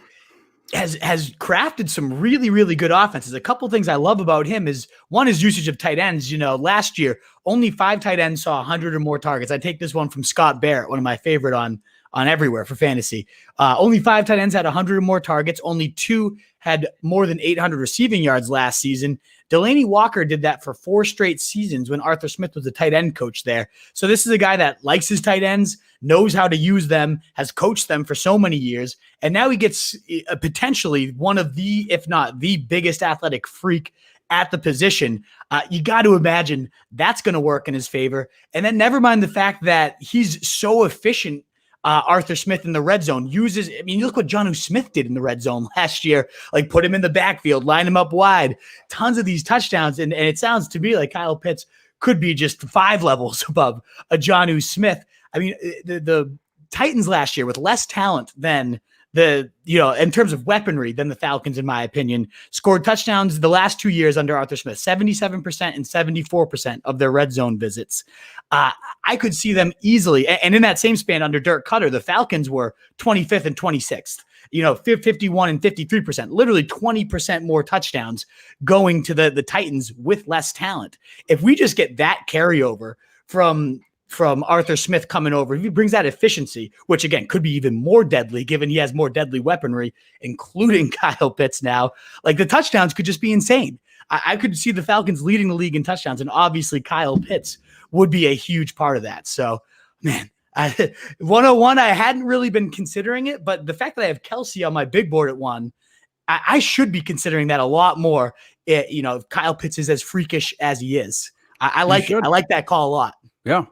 has crafted some really, really good offenses. A couple things I love about him is, one, his usage of tight ends. Last year, only 5 tight ends saw 100 or more targets. I take this one from Scott Barrett, one of my favorite on everywhere for fantasy. Only 5 tight ends had 100 or more targets. Only 2 had more than 800 receiving yards last season. Delaney Walker did that for 4 straight seasons when Arthur Smith was the tight end coach there. So this is a guy that likes his tight ends, knows how to use them, has coached them for so many years. And now he gets potentially one of the, if not the biggest athletic freak at the position, you got to imagine that's going to work in his favor. And then never mind the fact that he's so efficient. Arthur Smith in the red zone uses, I mean, you look what Jonnu Smith did in the red zone last year, like put him in the backfield, line him up wide, tons of these touchdowns. And it sounds to me like Kyle Pitts could be just 5 levels above a Jonnu Smith. I mean, the Titans last year with less talent than in terms of weaponry than the Falcons, in my opinion, scored touchdowns the last 2 years under Arthur Smith, 77% and 74% of their red zone visits. I could see them easily. And in that same span under Dirk Cutter, the Falcons were 25th and 26th, 51 and 53%, literally 20% more touchdowns going to the Titans with less talent. If we just get that carryover from Arthur Smith coming over, if he brings that efficiency, which again could be even more deadly given he has more deadly weaponry, including Kyle Pitts now, like the touchdowns could just be insane. I could see the Falcons leading the league in touchdowns, and obviously Kyle Pitts would be a huge part of that. So, man, 101, I hadn't really been considering it, but the fact that I have Kelsey on my big board at 1, I should be considering that a lot more. If Kyle Pitts is as freakish as he is. I like it. I like that call a lot. Yeah.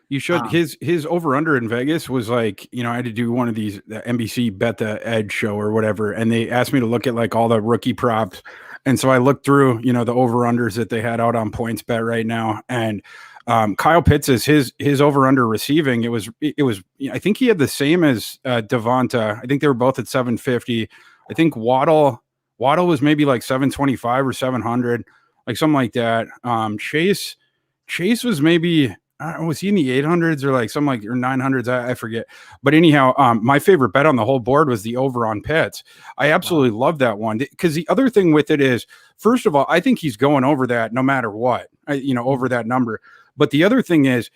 You should. His over under in Vegas was like, I had to do one of these NBC Bet the Edge show or whatever, and they asked me to look at like all the rookie props, and so I looked through the over unders that they had out on PointsBet right now, and Kyle Pitts is his over under receiving. It was I think he had the same as Devonta. I think they were both at 750. I think Waddle was maybe like 725 or 700, like something like that. Chase was maybe. Was he in the 800s or like something like or 900s? I forget. But anyhow, my favorite bet on the whole board was the over on Pitts. I absolutely love that one because the other thing with it is, first of all, I think he's going over that no matter what, over that number. But the other thing is,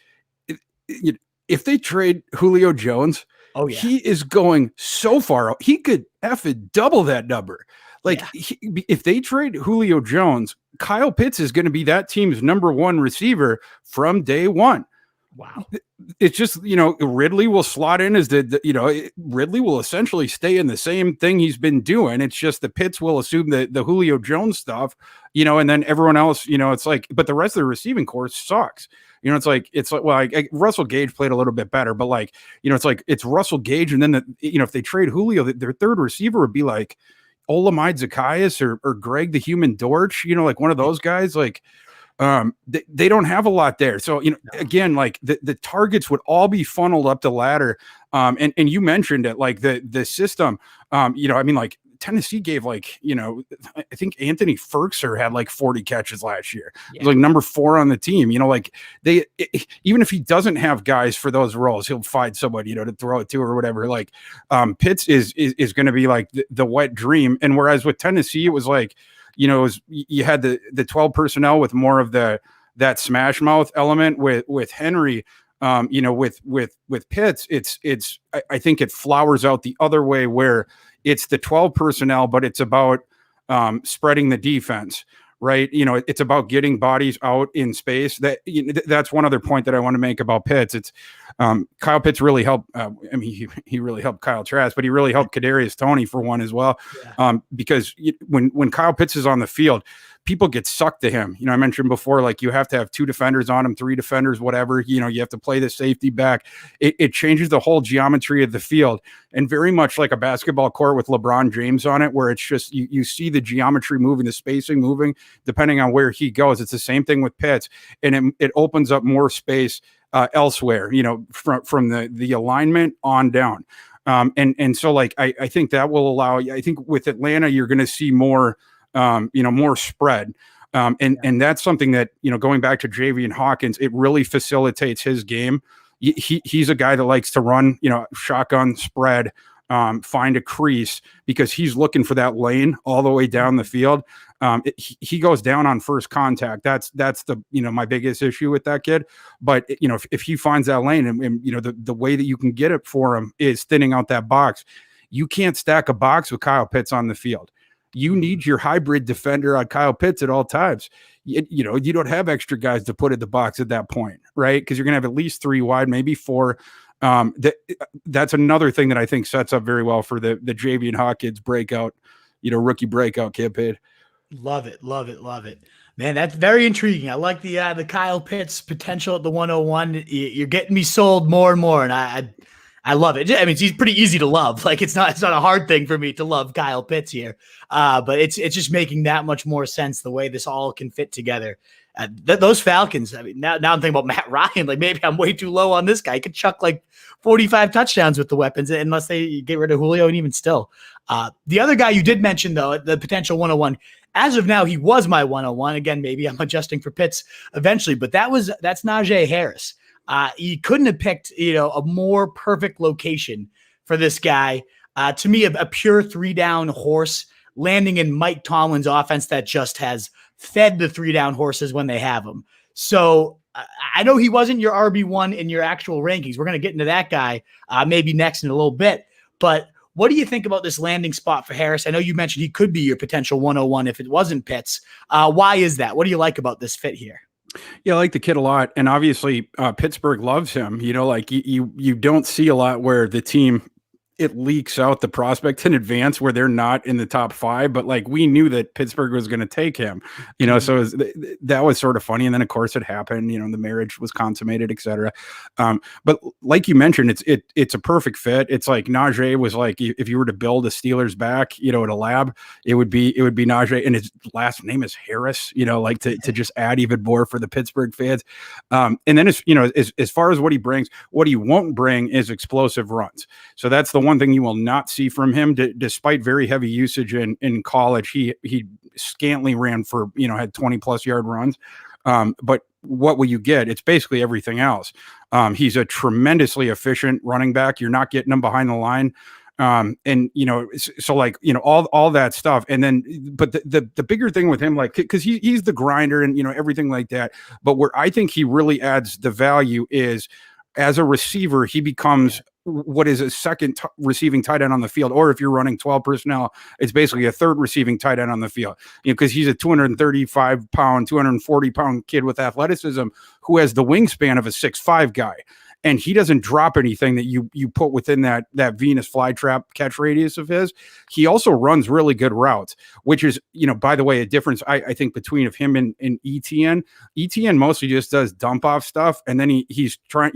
if they trade Julio Jones, he is going so far. He could effing double that number. If they trade Julio Jones, Kyle Pitts is going to be that team's number 1 receiver from day one. Wow. It's just, Ridley will slot in as Ridley will essentially stay in the same thing he's been doing. It's just the Pitts will assume the Julio Jones stuff, and then everyone else, it's like, but the rest of the receiving corps sucks. Russell Gage played a little bit better, but it's Russell Gage. And then if they trade Julio, their third receiver would be like Olamide Zacchaeus or Greg the Human Dortch, like one of those guys, they don't have a lot there. So, again, like the targets would all be funneled up the ladder. And you mentioned it, like the system, Tennessee gave I think Anthony Ferkser had like 40 catches last year. Yeah. He was like number 4 on the team. Even if he doesn't have guys for those roles, he'll find somebody, to throw it to or whatever. Like Pitts is going to be like the wet dream. And whereas with Tennessee, it was like, you had the 12 personnel with more of that smash mouth element with Henry. With Pitts, I think it flowers out the other way where it's the 12 personnel, but it's about spreading the defense, right? It's about getting bodies out in space. That's one other point that I want to make about Pitts. It's Kyle Pitts really helped. He really helped Kyle Trask, but he really helped Kadarius Toney for one as well. Yeah. Because when Kyle Pitts is on the field, people get sucked to him. I mentioned before, like you have to have 2 defenders on him, 3 defenders, whatever, you have to play the safety back. It changes the whole geometry of the field, and very much like a basketball court with LeBron James on it, where it's just, you see the geometry moving, the spacing moving, depending on where he goes. It's the same thing with Pitts, and it opens up more space elsewhere, from the alignment on down. And so like, I think that will allow, I think with Atlanta, you're going to see more, more spread. And that's something that, going back to Javian Hawkins, it really facilitates his game. He's a guy that likes to run, shotgun spread, find a crease because he's looking for that lane all the way down the field. He goes down on first contact. That's the, my biggest issue with that kid. But, if he finds that lane and the way that you can get it for him is thinning out that box. You can't stack a box with Kyle Pitts on the field. You need your hybrid defender on Kyle Pitts at all times. You don't have extra guys to put in the box at that point, right? Because you're going to have at least 3 wide, maybe 4. That's another thing that I think sets up very well for the Javian Hawkins breakout, rookie breakout campaign. Love it, love it, love it. Man, that's very intriguing. I like the Kyle Pitts potential at the 101. You're getting me sold more and more, and I love it. I mean, he's pretty easy to love. Like it's not a hard thing for me to love Kyle Pitts here. But it's just making that much more sense the way this all can fit together. Those Falcons. I mean, now I'm thinking about Matt Ryan. Like maybe I'm way too low on this guy. He could chuck like 45 touchdowns with the weapons unless they get rid of Julio, and even still. The other guy you did mention though, the potential 101. As of now, he was my 101. Again, maybe I'm adjusting for Pitts eventually, but that's Najee Harris. He couldn't have picked, a more perfect location for this guy. To me, a pure 3-down horse landing in Mike Tomlin's offense that just has fed the 3-down horses when they have them. So I know he wasn't your RB1 in your actual rankings. We're going to get into that guy maybe next in a little bit, but what do you think about this landing spot for Harris? I know you mentioned he could be your potential 101 if it wasn't Pitts. Why is that? What do you like about this fit here? Yeah, I like the kid a lot. And obviously Pittsburgh loves him. Like you don't see a lot where the team, it leaks out the prospect in advance where they're not in the top 5, but like we knew that Pittsburgh was going to take him, so that was sort of funny. And then of course it happened, the marriage was consummated, etc. But like you mentioned, it's a perfect fit. It's like Najee was like, if you were to build a Steelers back, at a lab, it would be Najee, and his last name is Harris, to just add even more for the Pittsburgh fans. And then as far as what he brings, what he won't bring is explosive runs. So that's the one thing you will not see from him, despite very heavy usage in college. He scantily ran for, had 20 plus yard runs. But what will you get? It's basically everything else. He's a tremendously efficient running back. You're not getting him behind the line. So like, all that stuff. And then, but the bigger thing with him, like, cause he's the grinder and, everything like that. But where I think he really adds the value is as a receiver, he becomes what is a second receiving tight end on the field. Or if you're running 12 personnel, it's basically a third receiving tight end on the field, because he's a 235 pound, 240 pound kid with athleticism who has the wingspan of a 6'5" guy. And he doesn't drop anything that you put within that Venus flytrap catch radius of his. He also runs really good routes, which is, by the way, a difference I think between him and Etienne. Etienne mostly just does dump off stuff, and then he's trying,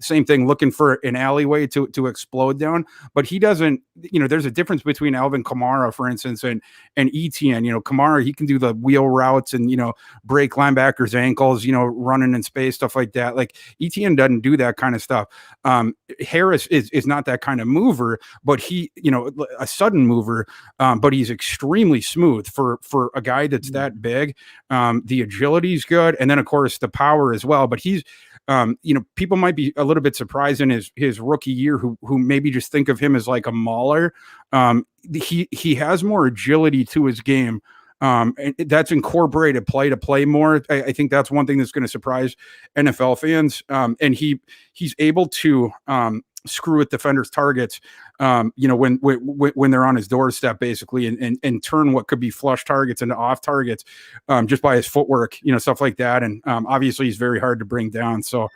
same thing, looking for an alleyway to explode down. But he doesn't, there's a difference between Alvin Kamara, for instance, and Etienne. Kamara, he can do the wheel routes and, break linebackers' ankles, running in space, stuff like that. Like Etienne doesn't do that kind of stuff. Harris is not that kind of mover, but he, a sudden mover, but he's extremely smooth for a guy that's that big. The agility is good. And then of course the power as well, but he's, people might be a little bit surprised in his rookie year who maybe just think of him as like a mauler. He has more agility to his game. And that's incorporated play to play more. I think that's one thing that's going to surprise NFL fans. And he's able to screw with defenders' targets, when they're on his doorstep, basically, and turn what could be flush targets into off targets, just by his footwork, stuff like that. And obviously, he's very hard to bring down. So,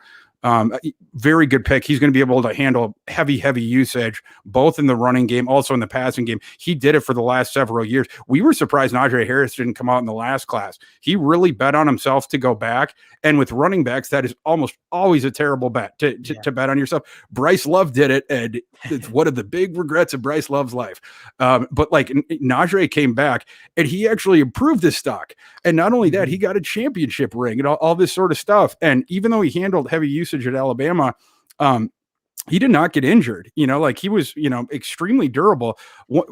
very good pick. He's going to be able to handle heavy usage, both in the running game, also in the passing game. He did it for the last several years. We were surprised Najee Harris didn't come out in the last class. He really bet on himself to go back. And with running backs, that is almost always a terrible bet to bet on yourself. Bryce Love did it, and it's one of the big regrets of Bryce Love's life. But like Najee came back, and he actually improved his stock. And not only that, he got a championship ring and all this sort of stuff. And even though he handled heavy usage at Alabama, he did not get injured. Like he was, extremely durable. One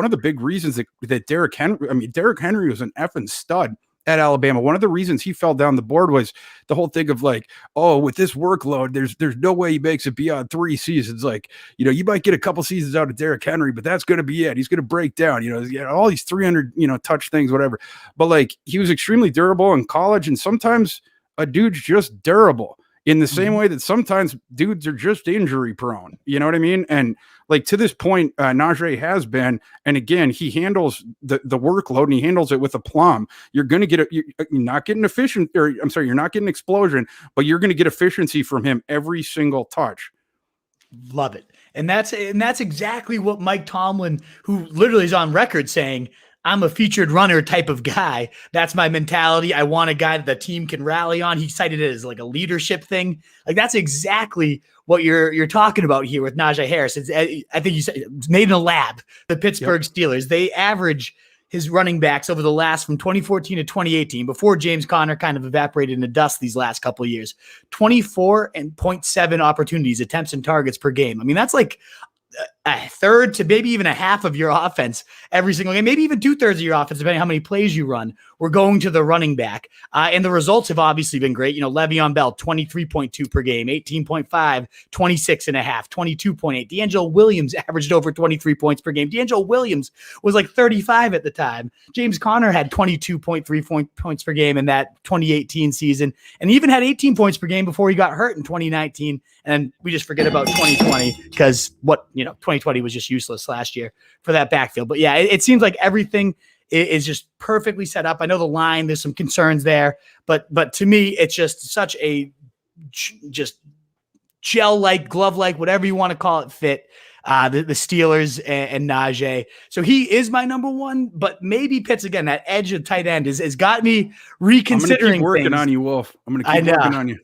of the big reasons that Derrick Henry was an effing stud at Alabama. One of the reasons he fell down the board was the whole thing of like, oh, with this workload, there's no way he makes it beyond 3 seasons. Like, you might get a couple seasons out of Derrick Henry, but that's going to be it. He's going to break down, all these 300, touch things, whatever. But like, he was extremely durable in college. And sometimes a dude's just durable in the same way that sometimes dudes are just injury prone. You know what I mean? And like to this point, Najee has been, and again, he handles the workload and he handles it with aplomb. You're going to get you're not getting you're not getting explosion, but you're going to get efficiency from him every single touch. Love it. And that's exactly what Mike Tomlin, who literally is on record saying, I'm a featured runner type of guy. That's my mentality. I want a guy that the team can rally on. He cited it as like a leadership thing. Like that's exactly what you're talking about here with Najee Harris. I think you said it's made in a lab. The Pittsburgh Steelers, they average his running backs over the last from 2014 to 2018, before James Conner kind of evaporated into dust these last couple of years, 24.7 opportunities, attempts and targets per game. I mean, that's like a third to maybe even a half of your offense every single game, maybe even 2/3 of your offense, depending on how many plays you run. We're going to the running back. And the results have obviously been great. You know, Le'Veon Bell, 23.2 per game, 18.5, 26.5, 22.8. D'Angelo Williams averaged over 23 points per game. D'Angelo Williams was like 35 at the time. James Conner had 22.3 points per game in that 2018 season, and he even had 18 points per game before he got hurt in 2019. And we just forget about 2020 because 2020 was just useless last year for that backfield. But yeah, it seems like everything is just perfectly set up. I know the line, there's some concerns there, but to me, it's just such a just gel-like, glove-like, whatever you want to call it, fit. The Steelers and Najee. So he is my number one, but maybe Pitts, again, that edge of tight end has got me reconsidering. I'm going to keep working things. On you, Wolf. I'm going to keep working on you.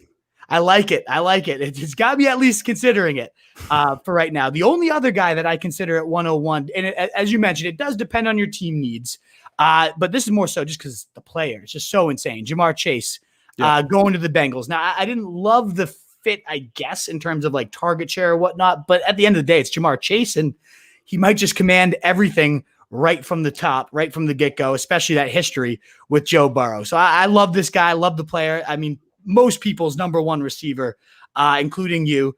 I like it. It's got me at least considering it for right now. The only other guy that I consider at 101, and as you mentioned, it does depend on your team needs. But this is more so just because the player is just so insane. Jamar Chase going to the Bengals. Now, I didn't love the fit, I guess, in terms of like target share or whatnot. But at the end of the day, it's Jamar Chase, and he might just command everything right from the top, right from the get-go, especially that history with Joe Burrow. So I love this guy. I love the player. I mean, most people's number one receiver, including you.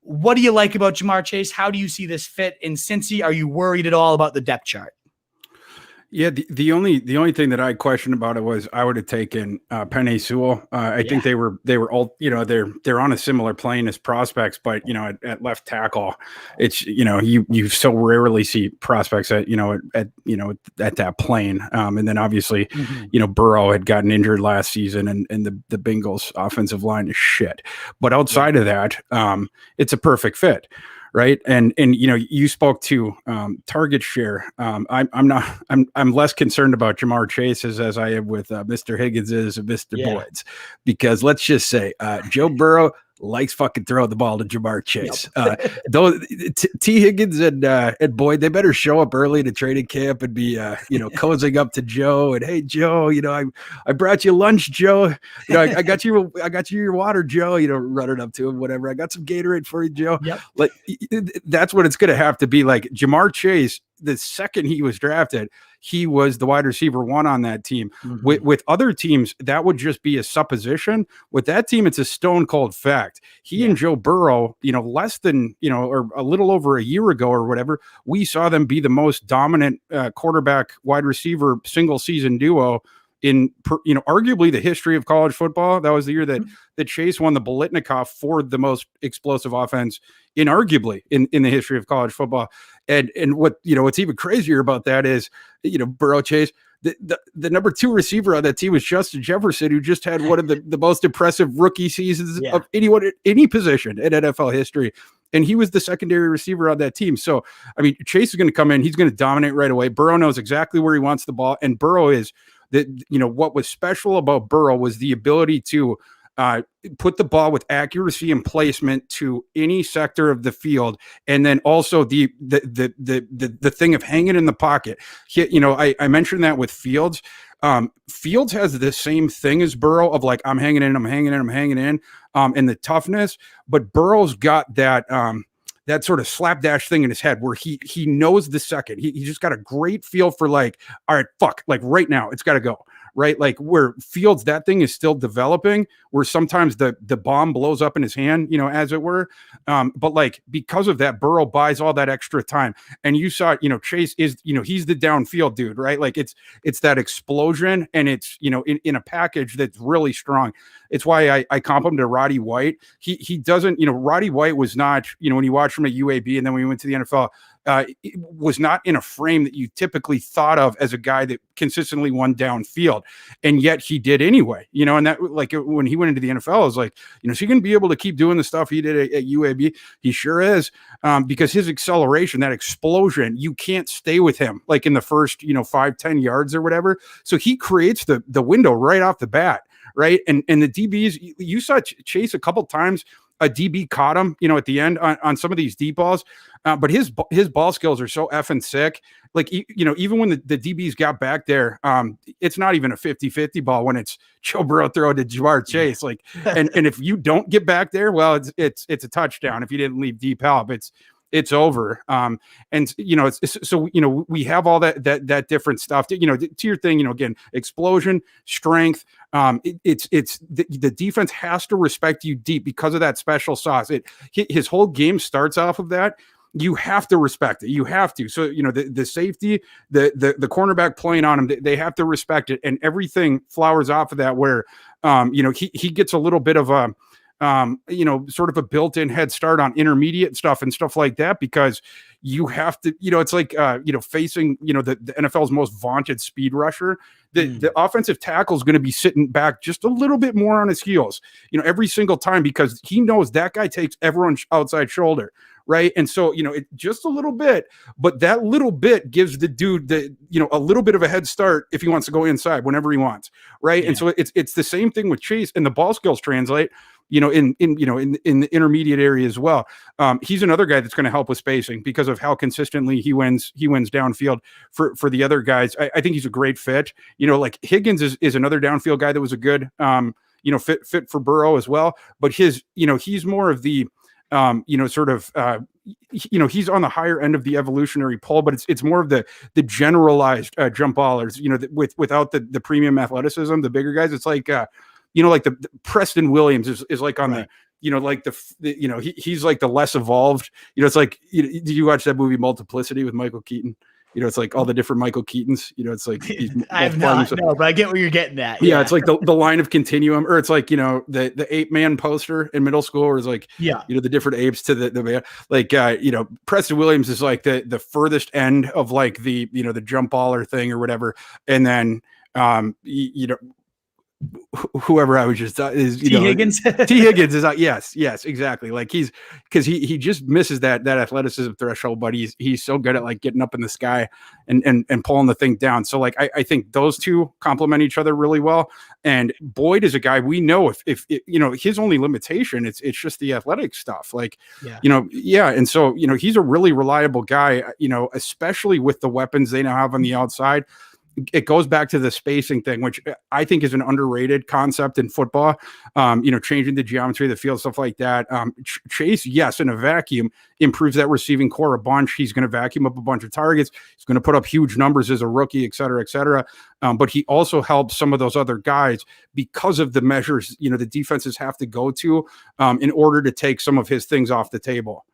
What do you like about Jamar Chase? How do you see this fit in Cincy? Are you worried at all about the depth chart? Yeah, the only thing that I questioned about it was I would have taken Penei Sewell. I think they were all, they're on a similar plane as prospects, but at left tackle, it's you so rarely see prospects at that plane. And then obviously Burrow had gotten injured last season, and the Bengals offensive line is shit. But outside of that, it's a perfect fit. Right. And you spoke to target share. I'm less concerned about Jamar Chase as I am with Mr. Higgins and Mr. Boyd's, because let's just say Joe Burrow likes fucking throwing the ball to Jamar Chase. Though T. Higgins and Boyd, they better show up early to training camp and be cozying up to Joe and, hey Joe, I brought you lunch, Joe. I got you your water, Joe. Running up to him, whatever. I got some Gatorade for you, Joe. Yep. Like that's what it's going to have to be. Like Jamar Chase, the second he was drafted, he was the wide receiver one on that team. With other teams, that would just be a supposition. With that team, it's a stone cold fact. He and Joe Burrow, less than, or a little over a year ago or whatever, we saw them be the most dominant quarterback wide receiver single season duo in arguably the history of college football. That was the year that Chase won the Biletnikoff for the most explosive offense in the history of college football. And what's even crazier about that is, Burrow, Chase, the number two receiver on that team was Justin Jefferson, who just had one of the most impressive rookie seasons of anyone at any position in NFL history. And he was the secondary receiver on that team. So, I mean, Chase is going to come in. He's going to dominate right away. Burrow knows exactly where he wants the ball. And Burrow is what was special about Burrow was the ability to put the ball with accuracy and placement to any sector of the field, and then also the thing of hanging in the pocket. I mentioned that with Fields. Fields has the same thing as Burrow of like, I'm hanging in, and the toughness, but Burrow's got that that sort of slapdash thing in his head where he knows the second. He just got a great feel for like, all right, fuck, like right now it's got to go. Right. Like where Fields, that thing is still developing, where sometimes the bomb blows up in his hand, as it were. But like, because of that, Burrow buys all that extra time. And you saw, Chase is, he's the downfield dude, right? Like it's that explosion, and it's, in a package that's really strong. It's why I comp him to Roddy White. He doesn't, Roddy White was not, when you watch him at UAB and then when he went to the NFL, it was not in a frame that you typically thought of as a guy that consistently won downfield. And yet he did anyway, and that, like, when he went into the NFL, I was like, is he going to be able to keep doing the stuff he did at UAB? He sure is, because his acceleration, that explosion, you can't stay with him like in the first, 5-10 yards or whatever. So he creates the window right off the bat. Right. And the DBs, you saw Chase a couple times. A DB caught him, at the end on some of these deep balls. But his ball skills are so effing sick. Like, even when the DBs got back there, it's not even a 50-50 ball when it's Joe Burrow throw to Jamar Chase. Like, and if you don't get back there, well, it's a touchdown. If you didn't leave deep help, it's over. So we have all that different stuff. To your thing, again, explosion, strength. The defense has to respect you deep because of that special sauce. His whole game starts off of that. You have to respect it. You have to. So, the safety, the cornerback playing on him, they have to respect it. And everything flowers off of that where, he gets a little bit of a, sort of a built-in head start on intermediate stuff and stuff like that, because you have to, it's like, facing, the NFL's most vaunted speed rusher. The offensive tackle is going to be sitting back just a little bit more on his heels, every single time, because he knows that guy takes everyone's outside shoulder. Right. And so, just a little bit, but that little bit gives the dude a little bit of a head start if he wants to go inside whenever he wants. Right. Yeah. And so it's the same thing with Chase, and the ball skills translate, in the intermediate area as well. He's another guy that's going to help with spacing because of how consistently he wins downfield for the other guys. I think he's a great fit. Like Higgins is another downfield guy that was a good, fit for Burrow as well. But he's more of the, he's on the higher end of the evolutionary pole, but it's more of the generalized jump ballers, without the premium athleticism, the bigger guys. It's like, like the Preston Williams is like on right. He's like the less evolved, it's like, did you watch that movie Multiplicity with Michael Keaton? It's like all the different Michael Keatons, it's like, I have not, no, but I get where you're getting at. Yeah. It's like the line of continuum, or it's like, the ape-man poster in middle school, where it's like, the different apes to the man, like, Preston Williams is like the furthest end of like the jump baller thing or whatever. And then, whoever I was just is Higgins. T Higgins is yes, exactly. Like because he just misses that athleticism threshold, but he's so good at like getting up in the sky and pulling the thing down. So like I think those two complement each other really well. And Boyd is a guy we know if his only limitation it's just the athletic stuff. Like and so he's a really reliable guy. Especially with the weapons they now have on the outside. It goes back to the spacing thing, which I think is an underrated concept in football. Changing the geometry of the field, stuff like that. Chase, yes, in a vacuum, improves that receiving core a bunch. He's going to vacuum up a bunch of targets. He's going to put up huge numbers as a rookie, et cetera, et cetera. But he also helps some of those other guys because of the measures, the defenses have to go to in order to take some of his things off the table.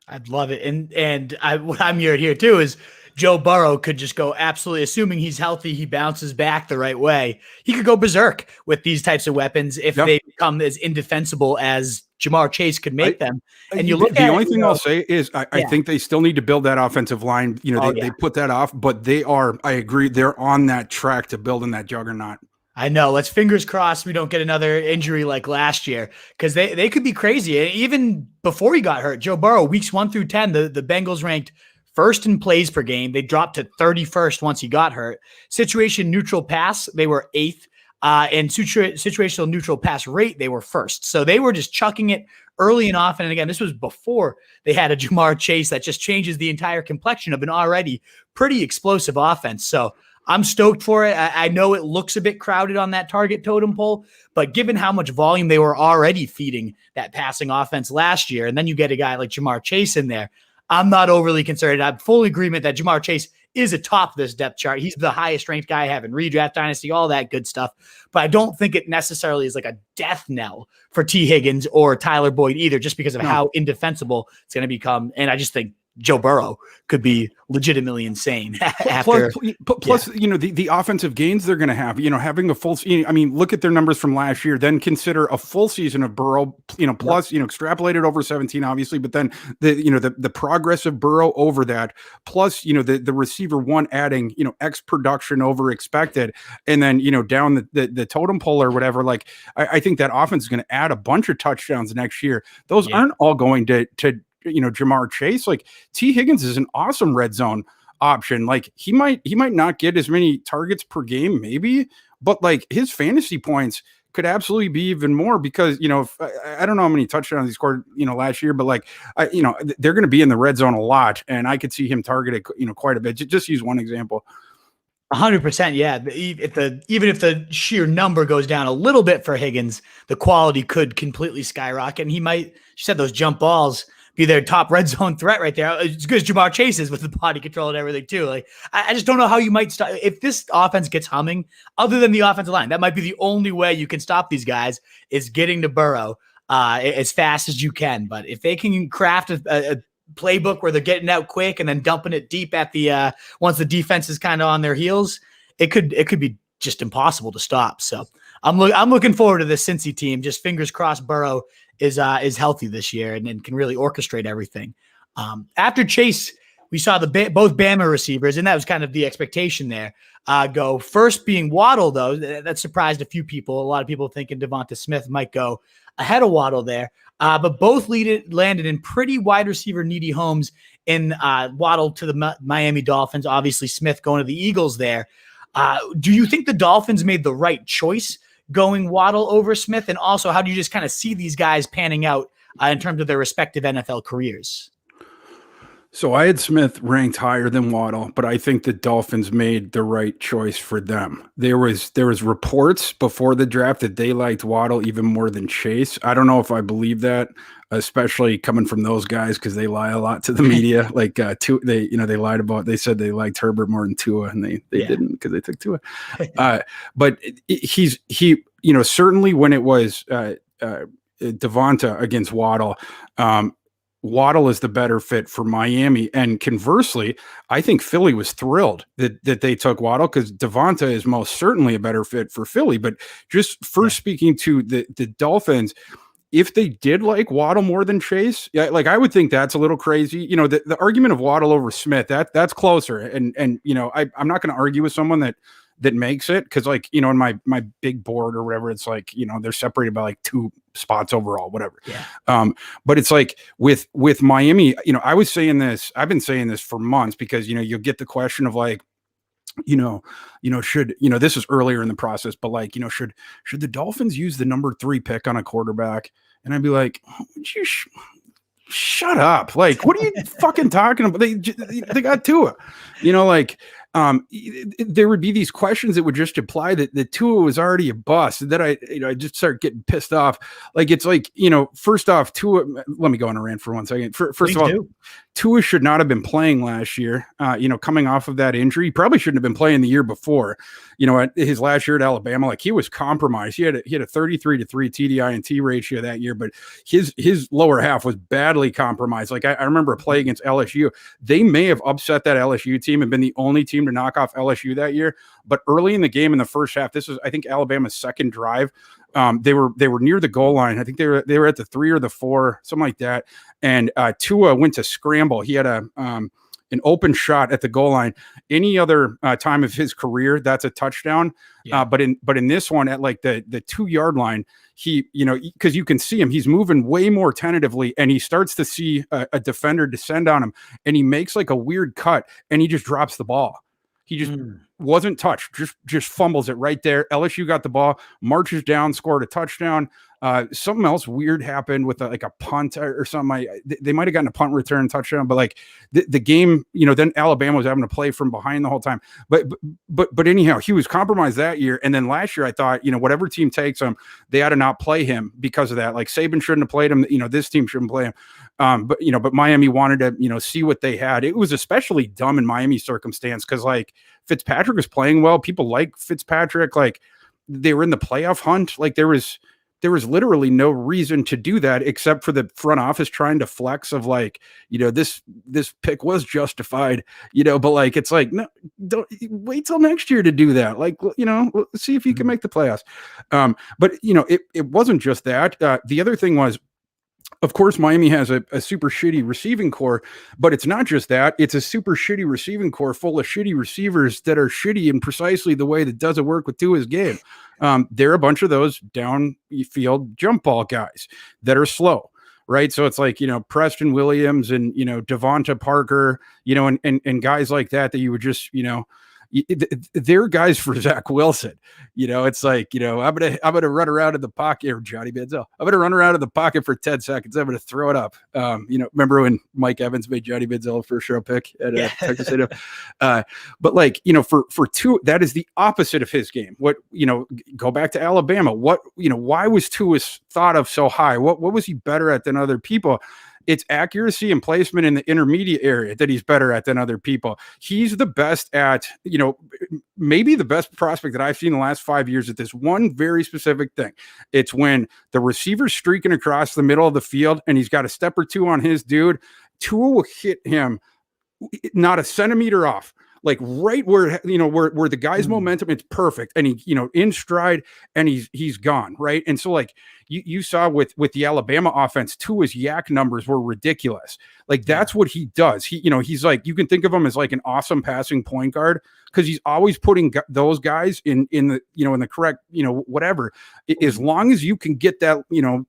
I'd love it. And what I'm hearing here too is Joe Burrow could just go absolutely, assuming he's healthy, he bounces back the right way. He could go berserk with these types of weapons if they become as indefensible as Jamar Chase could make them. And you look the only thing I'll say is I think they still need to build that offensive line. They put that off, but I agree, they're on that track to building that juggernaut. I know. Let's fingers crossed we don't get another injury like last year, because they could be crazy. And even before he got hurt, Joe Burrow, weeks 1 through 10, the Bengals ranked first in plays per game. They dropped to 31st once he got hurt. Situation neutral pass, they were 8th. And situational neutral pass rate, they were 1st. So they were just chucking it early and often. And again, this was before they had a Jamar Chase that just changes the entire complexion of an already pretty explosive offense. So I'm stoked for it. I know it looks a bit crowded on that target totem pole, but given how much volume they were already feeding that passing offense last year, and then you get a guy like Jamar Chase in there, I'm not overly concerned. I'm full agreement that Jamar Chase is atop this depth chart. He's the highest ranked guy I have in redraft dynasty, all that good stuff. But I don't think it necessarily is like a death knell for T Higgins or Tyler Boyd either, just because of how indefensible it's going to become. And I just think Joe Burrow could be legitimately insane plus, after. The offensive gains they're going to have, having a full, look at their numbers from last year, then consider a full season of Burrow, plus, extrapolated over 17, obviously, but then the progress of Burrow over that, plus, the receiver one adding, X production over expected, and then, down the totem pole or whatever. Like, I think that offense is going to add a bunch of touchdowns next year. Those aren't all going to Jamar Chase. Like, T. Higgins is an awesome red zone option. Like, he might not get as many targets per game, maybe, but like his fantasy points could absolutely be even more because, I don't know how many touchdowns he scored, last year, but like, they're going to be in the red zone a lot, and I could see him targeted, quite a bit. Just use one example. 100%. Yeah. Even if the sheer number goes down a little bit for Higgins, the quality could completely skyrocket. And he might, you said those jump balls, be their top red zone threat right there. It's good as Jamar Chase is with the body control and everything too. Like, I just don't know how you might stop if this offense gets humming, other than the offensive line. That might be the only way you can stop these guys is getting to Burrow as fast as you can. But if they can craft a playbook where they're getting out quick and then dumping it deep at the once the defense is kind of on their heels, it could be just impossible to stop. So I'm looking forward to this Cincy team. Just fingers crossed Burrow is healthy this year and can really orchestrate everything. After Chase, we saw both Bama receivers, and that was kind of the expectation there. Go first being Waddle, though. That surprised a few people. A lot of people thinking Devonta Smith might go ahead of Waddle there. But both landed in pretty wide receiver needy homes in Waddle to the Miami Dolphins. Obviously, Smith going to the Eagles there. Do you think the Dolphins made the right choice going Waddle over Smith? And also, how do you just kind of see these guys panning out in terms of their respective NFL careers? So I had Smith ranked higher than Waddle, but I think the Dolphins made the right choice for them. There was reports before the draft that they liked Waddle even more than Chase. I don't know if I believe that, especially coming from those guys, because they lie a lot to the media. Like they lied about. They said they liked Herbert more than Tua, and they didn't because they took Tua. But he certainly when it was Devonta against Waddle. Waddle is the better fit for Miami. And conversely, I think Philly was thrilled that they took Waddle because Devonta is most certainly a better fit for Philly. But just first speaking to the Dolphins, if they did like Waddle more than Chase, I would think that's a little crazy. The argument of Waddle over Smith, that's closer. And I'm not going to argue with someone that makes it because in my big board or whatever, it's like, they're separated by like 2 spots overall, whatever. Yeah. But it's like with Miami, I've been saying this for months because, you'll get the question of like, should, this is earlier in the process, but like, should the Dolphins use the number 3 pick on a quarterback? And I'd be like, would you shut up. Like, what are you fucking talking about? They got Tua, there would be these questions that would just imply that the Tua was already a bust. And then I just start getting pissed off. Like, it's like, first off, Tua, let me go on a rant for 1 second. First of all, Tua should not have been playing last year, coming off of that injury. He probably shouldn't have been playing the year before, at his last year at Alabama. Like, he was compromised. He had a 33-3 TDI and T ratio that year, but his lower half was badly compromised. Like, I remember a play against LSU. They may have upset that LSU team and been the only team to knock off LSU that year. But early in the game in the first half, this was, I think, Alabama's second drive. They were near the goal line. I think they were at the 3 or the 4, something like that. And Tua went to scramble. He had an open shot at the goal line. Any other time of his career, that's a touchdown. Yeah. But in this one, at like the 2-yard line, he, because you can see him, he's moving way more tentatively, and he starts to see a defender descend on him, and he makes like a weird cut, and he just drops the ball. He just wasn't touched, just fumbles it right there. LSU got the ball, marches down, scored a touchdown. Something else weird happened with a punt or something. They might have gotten a punt return touchdown, but like the game, then Alabama was having to play from behind the whole time. But anyhow, he was compromised that year. And then last year I thought, whatever team takes him, they ought to not play him because of that. Like, Saban shouldn't have played him. This team shouldn't play him. But Miami wanted to, see what they had. It was especially dumb in Miami's circumstance because like Fitzpatrick was playing well. People like Fitzpatrick. Like, they were in the playoff hunt. Like, there was there was literally no reason to do that except for the front office trying to flex of like, this pick was justified, but like, it's like, no, don't wait till next year to do that. Like, see if you can make the playoffs. But it wasn't just that. The other thing was, of course, Miami has a super shitty receiving core, but it's not just that. It's a super shitty receiving core full of shitty receivers that are shitty in precisely the way that doesn't work with Tua's game. There are a bunch of those downfield jump ball guys that are slow, right? So it's like, Preston Williams and, Devonta Parker, and guys like that you would just, they're guys for Zach Wilson. It's like, I'm gonna run around in the pocket, or Johnny Manziel. I'm gonna run around in the pocket for 10 seconds. I'm gonna throw it up. Remember when Mike Evans made Johnny Manziel a first round pick at Texas A&M? But like, for Tua, that is the opposite of his game. What, go back to Alabama. What, why was Tua thought of so high? What was he better at than other people? It's accuracy and placement in the intermediate area that he's better at than other people. He's the best at, maybe the best prospect that I've seen in the last 5 years at this one very specific thing. It's when the receiver's streaking across the middle of the field and he's got a step or two on his dude. Tua will hit him not a centimeter off. Like right where, where the guy's momentum, it's perfect. And he, in stride and he's gone. Right. And so like you saw with the Alabama offense, Tua's yak numbers were ridiculous. Like that's what he does. He's like, you can think of him as like an awesome passing point guard because he's always putting those guys in the, in the correct, whatever. As long as you can get that,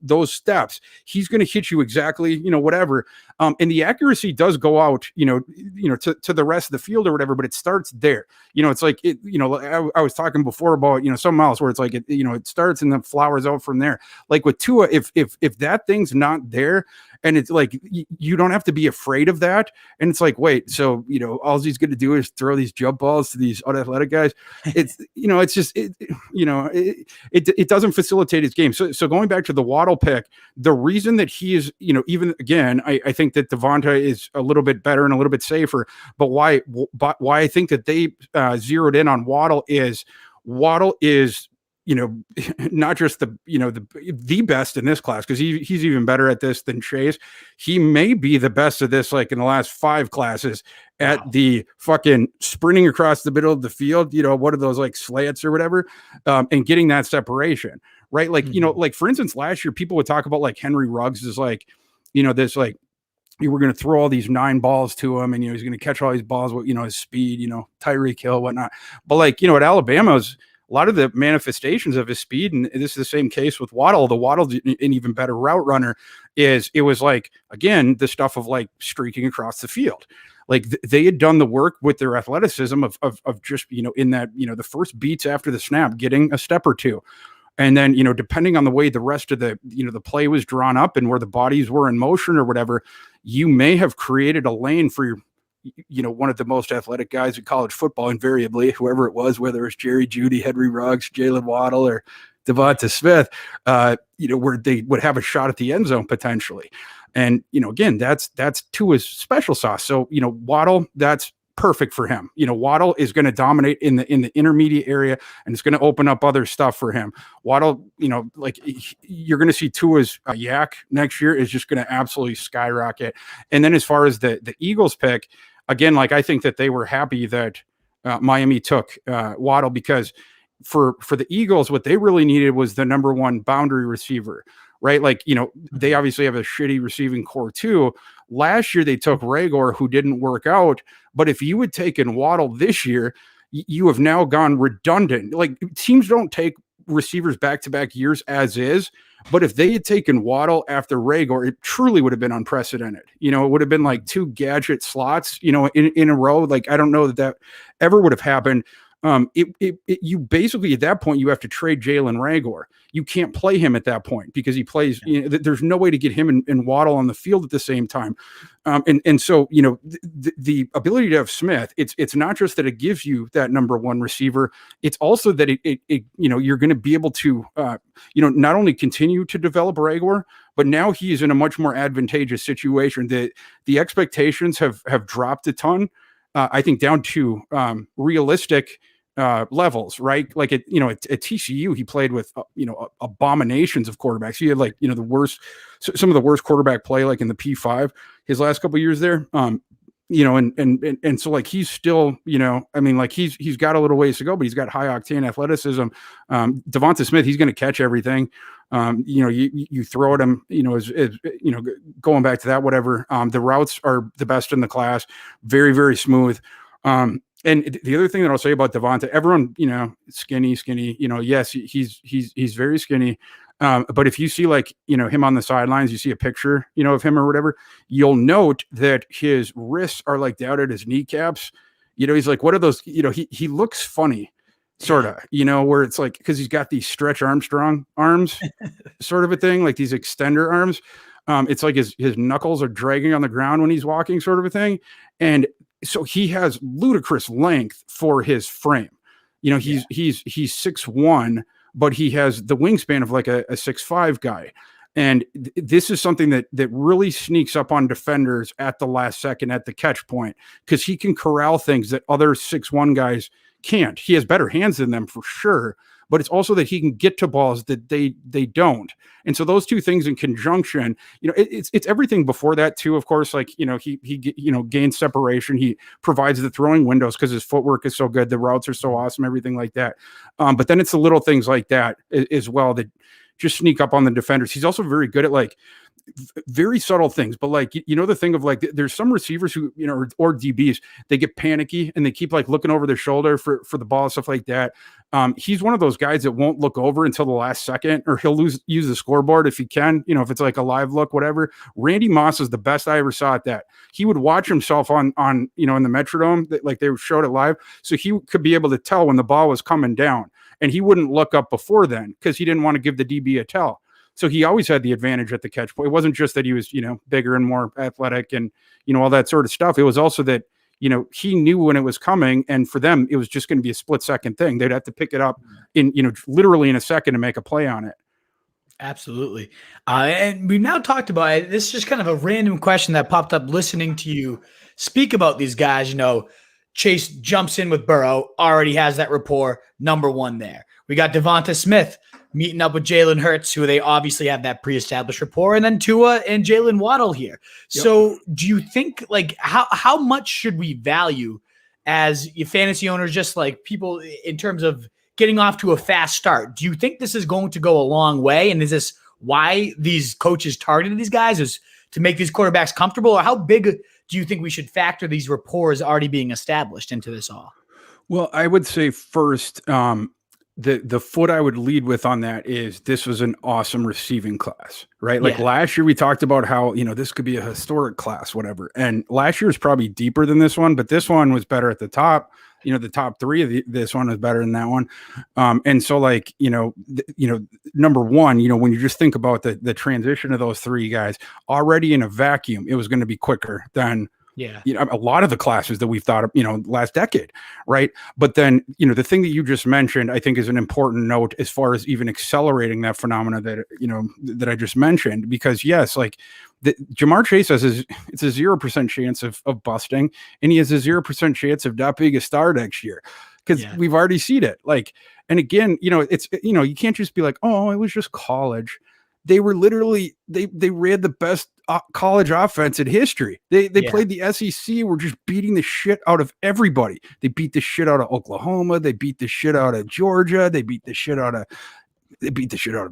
those steps, he's going to hit you exactly, whatever. And the accuracy does go out, to the rest of the field or whatever, but it starts there. It's like, I was talking before about, something else where it's like, it starts and then flowers out from there. Like with Tua, if that thing's not there, and it's like, you don't have to be afraid of that. And it's like, wait, so, all he's going to do is throw these jump balls to these unathletic guys. It's, it's just, it doesn't facilitate his game. So going back to the Waddle pick, the reason that he is, even again, I think that Devonta is a little bit better and a little bit safer, but why I think that they zeroed in on Waddle is not just the best in this class, because he's even better at this than Chase. He may be the best of this, like in the last 5 classes at the fucking sprinting across the middle of the field, one of those like slants or whatever, and getting that separation, right? Like, like for instance, last year, people would talk about like Henry Ruggs is like, this like, you were going to throw all these 9 balls to him and, he's going to catch all these balls with, his speed, Tyreek Hill, whatnot. But like, at Alabama's, a lot of the manifestations of his speed, and this is the same case with Waddle. The Waddle's an even better route runner. It was like, again, the stuff of like streaking across the field. Like they had done the work with their athleticism of just, in that, the first beats after the snap, getting a step or two. And then, depending on the way the rest of the, the play was drawn up and where the bodies were in motion or whatever, you may have created a lane for your, one of the most athletic guys in college football, invariably, whoever it was, whether it's Jerry Jeudy, Henry Ruggs, Jaylen Waddle, or Devonta Smith, where they would have a shot at the end zone potentially. And, again, that's Tua's special sauce. So, Waddle, that's perfect for him. Waddle is going to dominate in the intermediate area, and it's going to open up other stuff for him. Waddle, like you're going to see Tua's yak next year is just going to absolutely skyrocket. And then as far as the Eagles pick, again, like I think that they were happy that Miami took Waddle, because for the Eagles, what they really needed was the number 1 boundary receiver, right? Like, they obviously have a shitty receiving core too. Last year they took Rager, who didn't work out. But if you had taken Waddle this year, you have now gone redundant. Like teams don't take receivers back-to-back years as is. But if they had taken Waddle after Rager, it truly would have been unprecedented. It would have been like 2 gadget slots, in a row. Like, I don't know that ever would have happened. You basically, at that point, you have to trade Jalen Rager. You can't play him at that point because he plays, there's no way to get him and Waddle on the field at the same time. And so, the ability to have Smith, it's not just that it gives you that number 1 receiver. It's also that it you're going to be able to, not only continue to develop Rager, but now he is in a much more advantageous situation. The expectations have dropped a ton. I think down to realistic levels, right? Like at TCU, he played with abominations of quarterbacks. He had like some of the worst quarterback play, like in the P5 his last couple of years there. And so like he's still, I mean, like he's got a little ways to go, but he's got high octane athleticism. Devonta Smith, he's going to catch everything. You throw at him, as going back to that, whatever. The routes are the best in the class, very, very smooth. And the other thing that I'll say about Devonta, everyone, skinny, yes, he's very skinny. But if you see like, him on the sidelines, you see a picture, of him or whatever, you'll note that his wrists are like down at his kneecaps. He's like, what are those? He looks funny, sort of, where it's like, because he's got these Stretch Armstrong arms, sort of a thing, like these extender arms. It's like his knuckles are dragging on the ground when he's walking, sort of a thing. And so he has ludicrous length for his frame. He's 6'1", but he has the wingspan of like a 6'5" guy. And this is something that really sneaks up on defenders at the last second at the catch point, because he can corral things that other 6'1" guys can't. He has better hands than them for sure, but it's also that he can get to balls that they don't. And so those two things in conjunction, it's everything before that too, of course. Like, he gains separation. He provides the throwing windows because his footwork is so good. The routes are so awesome, everything like that. But then it's the little things like that as well that just sneak up on the defenders. He's also very good at like very subtle things, but like, the thing of like, there's some receivers who, or DBs, they get panicky and they keep like looking over their shoulder for the ball, stuff like that. He's one of those guys that won't look over until the last second, or he'll use the scoreboard if he can, if it's like a live look, whatever. Randy Moss is the best I ever saw at that. He would watch himself on in the Metrodome, like they showed it live. So he could be able to tell when the ball was coming down, and he wouldn't look up before then because he didn't want to give the DB a tell. So he always had the advantage at the catch point. It wasn't just that he was, bigger and more athletic and, all that sort of stuff. It was also that, he knew when it was coming, and for them, it was just going to be a split second thing. They'd have to pick it up in, literally in a second to make a play on it. Absolutely. And we've now talked about it. This is just kind of a random question that popped up listening to you speak about these guys. Chase jumps in with Burrow, already has that rapport, number one there. We got Devonta Smith meeting up with Jalen Hurts, who they obviously have that pre-established rapport, and then Tua and Jaylen Waddle here. Yep. So do you think, like, how much should we value as fantasy owners, just like people in terms of getting off to a fast start? Do you think this is going to go a long way? And is this why these coaches targeted these guys, is to make these quarterbacks comfortable? Or how big do you think we should factor these rapports already being established into this all? Well, I would say first, the foot I would lead with on that is this was an awesome receiving class, right? Like last year we talked about how, this could be a historic class, whatever. And last year was probably deeper than this one, but this one was better at the top. The top three of this one is better than that one. And so like, number one, when you just think about the transition of those three guys already in a vacuum, it was going to be quicker than a lot of the classes that we've thought of, last decade. Right. But then, the thing that you just mentioned, I think is an important note as far as even accelerating that phenomena that I just mentioned, because yes, like Jamar Chase has it's a 0% chance of busting, and he has a 0% chance of not being a star next year, because we've already seen it. Like, and again, it's, you can't just be like, oh, it was just college. They were literally, they ran the best college offense in history. They played the SEC, were just beating the shit out of everybody. They beat the shit out of Oklahoma. They beat the shit out of Georgia. They beat the shit out of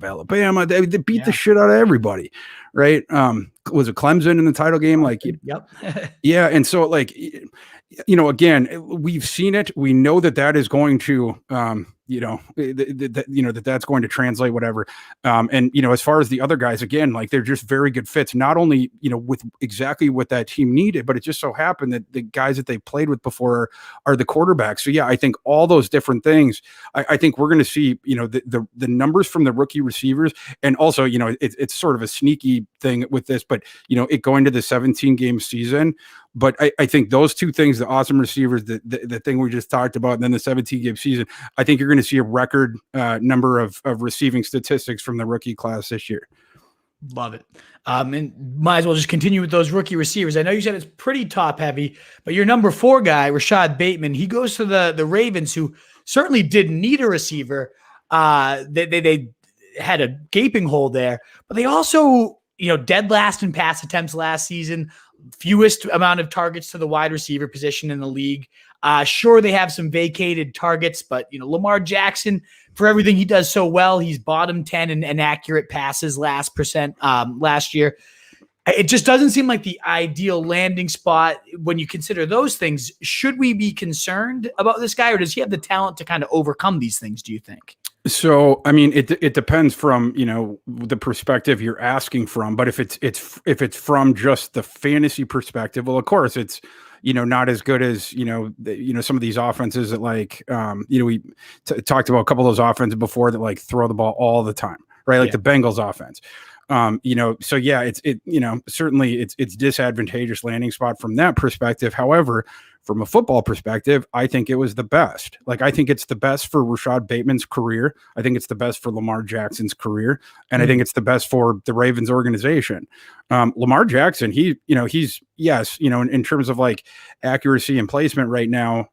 Alabama. They beat the shit out of everybody. Right. Was it Clemson in the title game? Like, yep. Yeah. And so like, again, we've seen it. We know that is going to, that's going to translate, whatever. And, as far as the other guys, again, like they're just very good fits, not only, with exactly what that team needed, but it just so happened that the guys that they played with before are the quarterbacks. So yeah, I think all those different things, I think we're going to see, the numbers from the rookie receivers, and also, it's sort of a sneaky thing with this, but, it going to the 17-game season. But I think those two things, the awesome receivers, the thing we just talked about, and then the 17-game season, I think you're going to see a record number of receiving statistics from the rookie class this year. Love it. And might as well just continue with those rookie receivers. I know you said it's pretty top heavy, but your number 4 guy, Rashod Bateman, he goes to the Ravens, who certainly didn't need a receiver. They had a gaping hole there, but they also, dead last in pass attempts last season, fewest amount of targets to the wide receiver position in the league. Sure, they have some vacated targets, but Lamar Jackson, for everything he does so well, he's bottom 10 in accurate passes last year. It just doesn't seem like the ideal landing spot when you consider those things. Should we be concerned about this guy, or does he have the talent to kind of overcome these things, do you think? So, I mean, it depends from, the perspective you're asking from, but if it's from just the fantasy perspective, well, of course it's, not as good as, some of these offenses that we talked about a couple of those offenses before that like throw the ball all the time, right? Like the Bengals offense. So yeah, certainly it's disadvantageous landing spot from that perspective. However, from a football perspective, I think it was the best. Like, I think it's the best for Rashod Bateman's career. I think it's the best for Lamar Jackson's career. And I think it's the best for the Ravens organization. Lamar Jackson, he's yes, in terms of like accuracy and placement right now,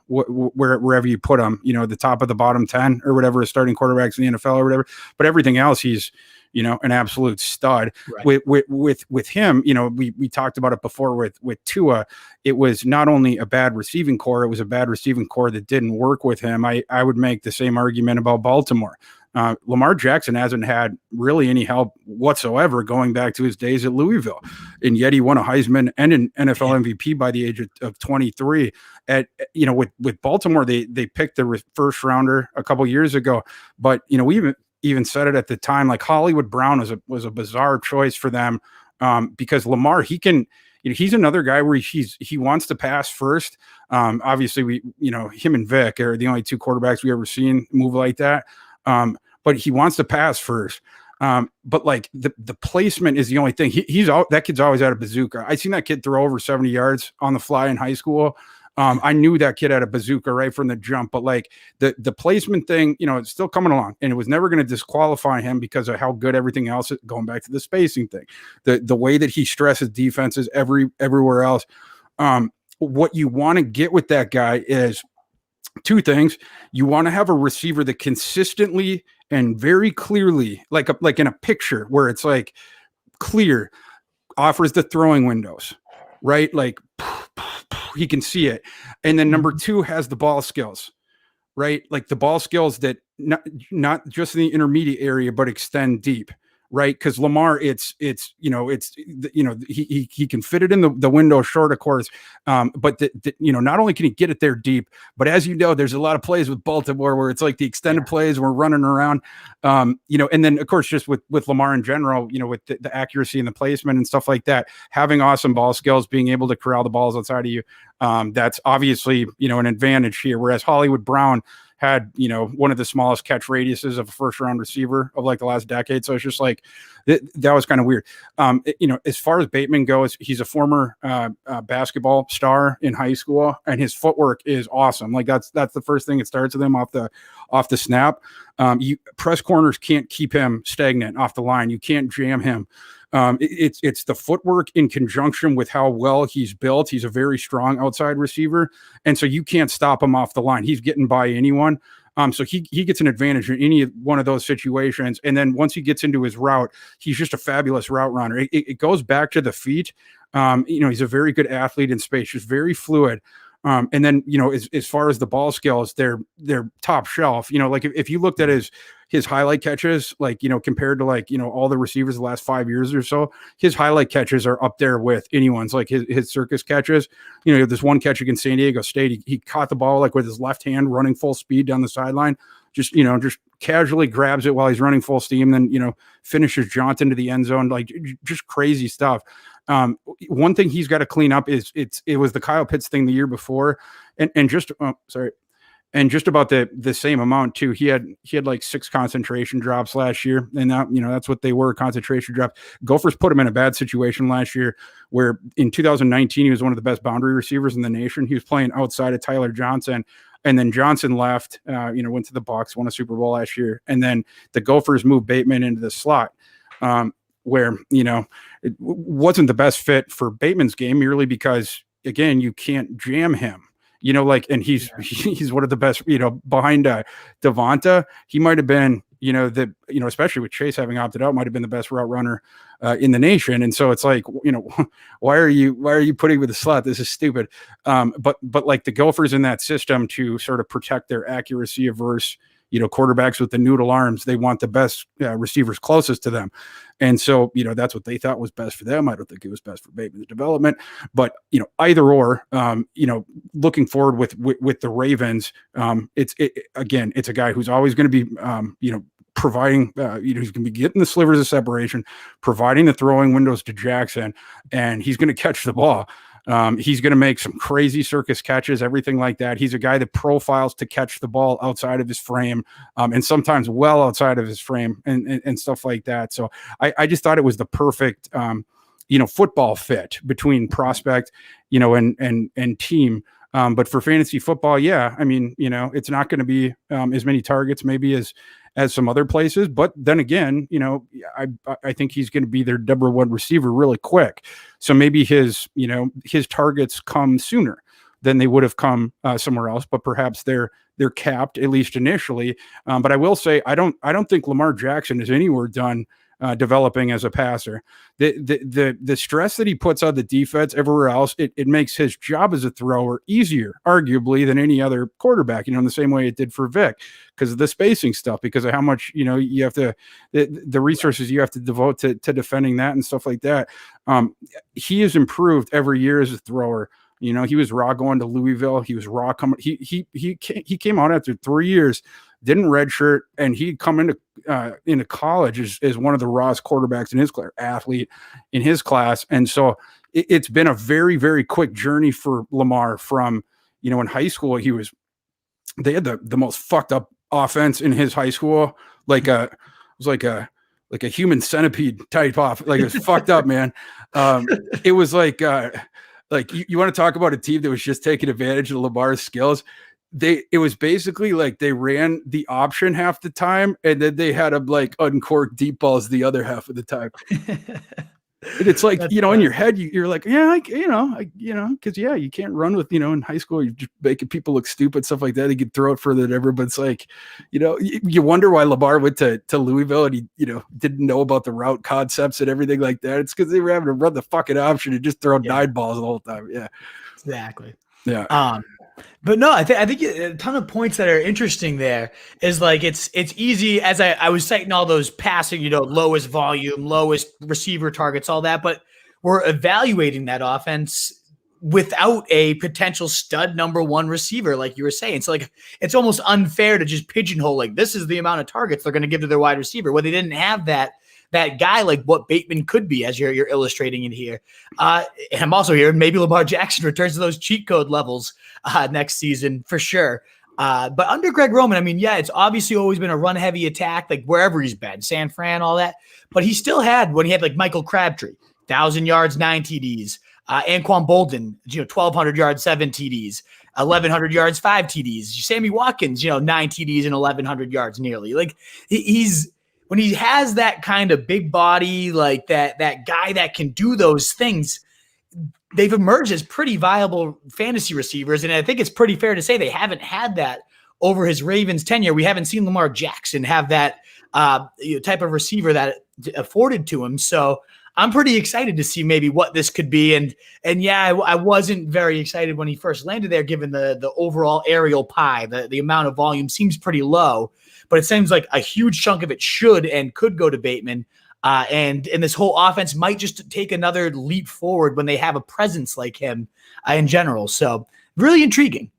wherever you put him, the top of the bottom 10 or whatever, starting quarterbacks in the NFL or whatever, but everything else, he's, an absolute stud. Right. With him, we talked about it before with Tua. It was not only a bad receiving core, it was a bad receiving core that didn't work with him. I would make the same argument about Baltimore. Lamar Jackson hasn't had really any help whatsoever going back to his days at Louisville. And yet he won a Heisman and an NFL MVP by the age of 23. With Baltimore, they picked the first rounder a couple years ago, but we even said it at the time, like Hollywood Brown was a bizarre choice for them, because Lamar, he's another guy where he wants to pass first. Obviously him and Vic are the only 2 quarterbacks we ever seen move like that. But he wants to pass first. But like the placement is the only thing. That kid's always had a bazooka. I seen that kid throw over 70 yards on the fly in high school. I knew that kid had a bazooka right from the jump, but like the placement thing, it's still coming along, and it was never going to disqualify him because of how good everything else is, going back to the spacing thing, the way that he stresses defenses everywhere else. What you want to get with that guy is 2 things. You want to have a receiver that consistently and very clearly, like in a picture where it's like clear, offers the throwing windows, right? Like he can see it. And then number 2 has the ball skills, right? Like the ball skills that not just in the intermediate area, but extend deep, right? Because Lamar, he can fit it in the window short, of course. But not only can he get it there deep, but as there's a lot of plays with Baltimore where it's like the extended plays, we're running around, and then of course, just with Lamar in general, with the accuracy and the placement and stuff like that, having awesome ball skills, being able to corral the balls outside of you. That's obviously, an advantage here. Whereas Hollywood Brown had, one of the smallest catch radiuses of a first round receiver of like the last decade. So it's just like, that was kind of weird. As far as Bateman goes, he's a former basketball star in high school, and his footwork is awesome. Like that's the first thing that starts with him off the snap. Press corners can't keep him stagnant off the line. You can't jam him. It's the footwork in conjunction with how well he's built. He's a very strong outside receiver, and so you can't stop him off the line. He's getting by anyone. So he gets an advantage in any one of those situations. And then once he gets into his route, he's just a fabulous route runner. It goes back to the feet. He's a very good athlete in space, just very fluid. And then, as far as the ball skills, they're top shelf. Like if you looked at his highlight catches, like, compared to all the receivers the last 5 years or so, his highlight catches are up there with anyone's, like his circus catches. This one catch against San Diego State, he caught the ball like with his left hand running full speed down the sideline, just casually grabs it while he's running full steam, then, finishes jaunt into the end zone, like just crazy stuff. One thing he's got to clean up is it was the Kyle Pitts thing the year before, and just about the same amount too. He had like 6 concentration drops last year, and that's what they were, concentration drops. Gophers put him in a bad situation last year, where in 2019 he was one of the best boundary receivers in the nation. He was playing outside of Tyler Johnson. And then Johnson left, went to the Bucs, won a Super Bowl last year. And then the Gophers moved Bateman into the slot. where, it wasn't the best fit for Bateman's game merely because, again, you can't jam him. And he's one of the best, behind Devonta. He might have been, especially with Chase having opted out, might have been the best route runner in the nation. And so it's like, why are you putting with the slot? This is stupid. But like the Gophers in that system to sort of protect their accuracy versus, quarterbacks with the noodle arms, they want the best receivers closest to them. And so, that's what they thought was best for them. I don't think it was best for Bateman's development, but, either or, looking forward with the Ravens, it's a guy who's always going to be, providing, he's going to be getting the slivers of separation, providing the throwing windows to Jackson, and he's going to catch the ball. He's going to make some crazy circus catches, everything like that. He's a guy that profiles to catch the ball outside of his frame, and sometimes well outside of his frame and stuff like that. So I just thought it was the perfect, football fit between prospect, and team. But for fantasy football, it's not going to be as many targets maybe as some other places. But then again, I think he's going to be their number one receiver really quick. So maybe his targets come sooner than they would have come somewhere else, but perhaps they're capped, at least initially. But I will say, I don't think Lamar Jackson is anywhere done developing as a passer. The stress that he puts on the defense everywhere else, it makes his job as a thrower easier, arguably, than any other quarterback, in the same way it did for Vic, because of the spacing stuff, because of how much, you have to, the resources you have to devote to defending that and stuff like that. He has improved every year as a thrower. He was raw going to Louisville. He was raw coming. He came out after 3 years, didn't redshirt, and he'd come into college as one of the rawest quarterbacks in his class, athlete in his class. And so it's been a very, very quick journey for Lamar from, in high school, they had the most fucked up offense in his high school. It was like a human centipede type off. Like, it was fucked up, man. It was like you want to talk about a team that was just taking advantage of Lamar's skills. It was basically like they ran the option half the time, and then they had him like uncork deep balls the other half of the time. And it's like, in your head, you're like, because you can't run with, in high school, you're just making people look stupid, stuff like that. You can throw it further than ever, but it's like, you wonder why Lamar went to Louisville and he, didn't know about the route concepts and everything like that. It's because they were having to run the fucking option and just throw 9 balls the whole time. Yeah, exactly. Yeah. But no, I think a ton of points that are interesting there is like, it's easy, as I was citing all those passing, lowest volume, lowest receiver targets, all that, but we're evaluating that offense without a potential stud number one receiver, like you were saying. So like, it's almost unfair to just pigeonhole, like, this is the amount of targets they're going to give to their wide receiver, where they didn't have that guy, like what Bateman could be, as you're illustrating it here. And I'm also hearing maybe Lamar Jackson returns to those cheat code levels next season for sure. But under Greg Roman, it's obviously always been a run heavy attack, like wherever he's been, San Fran, all that. But he still had, when he had like Michael Crabtree, 1,000 yards, 9 TDs, Anquan Bolden, 1,200 yards, 7 TDs, 1,100 yards, 5 TDs, Sammy Watkins, 9 TDs and 1,100 yards nearly. Like when he has that kind of big body, like that guy that can do those things, they've emerged as pretty viable fantasy receivers. And I think it's pretty fair to say they haven't had that over his Ravens tenure. We haven't seen Lamar Jackson have that type of receiver that afforded to him. So I'm pretty excited to see maybe what this could be. And I wasn't very excited when he first landed there, given the overall aerial pie. The amount of volume seems pretty low, but it seems like a huge chunk of it should and could go to Bateman. And this whole offense might just take another leap forward when they have a presence like him in general. So really intriguing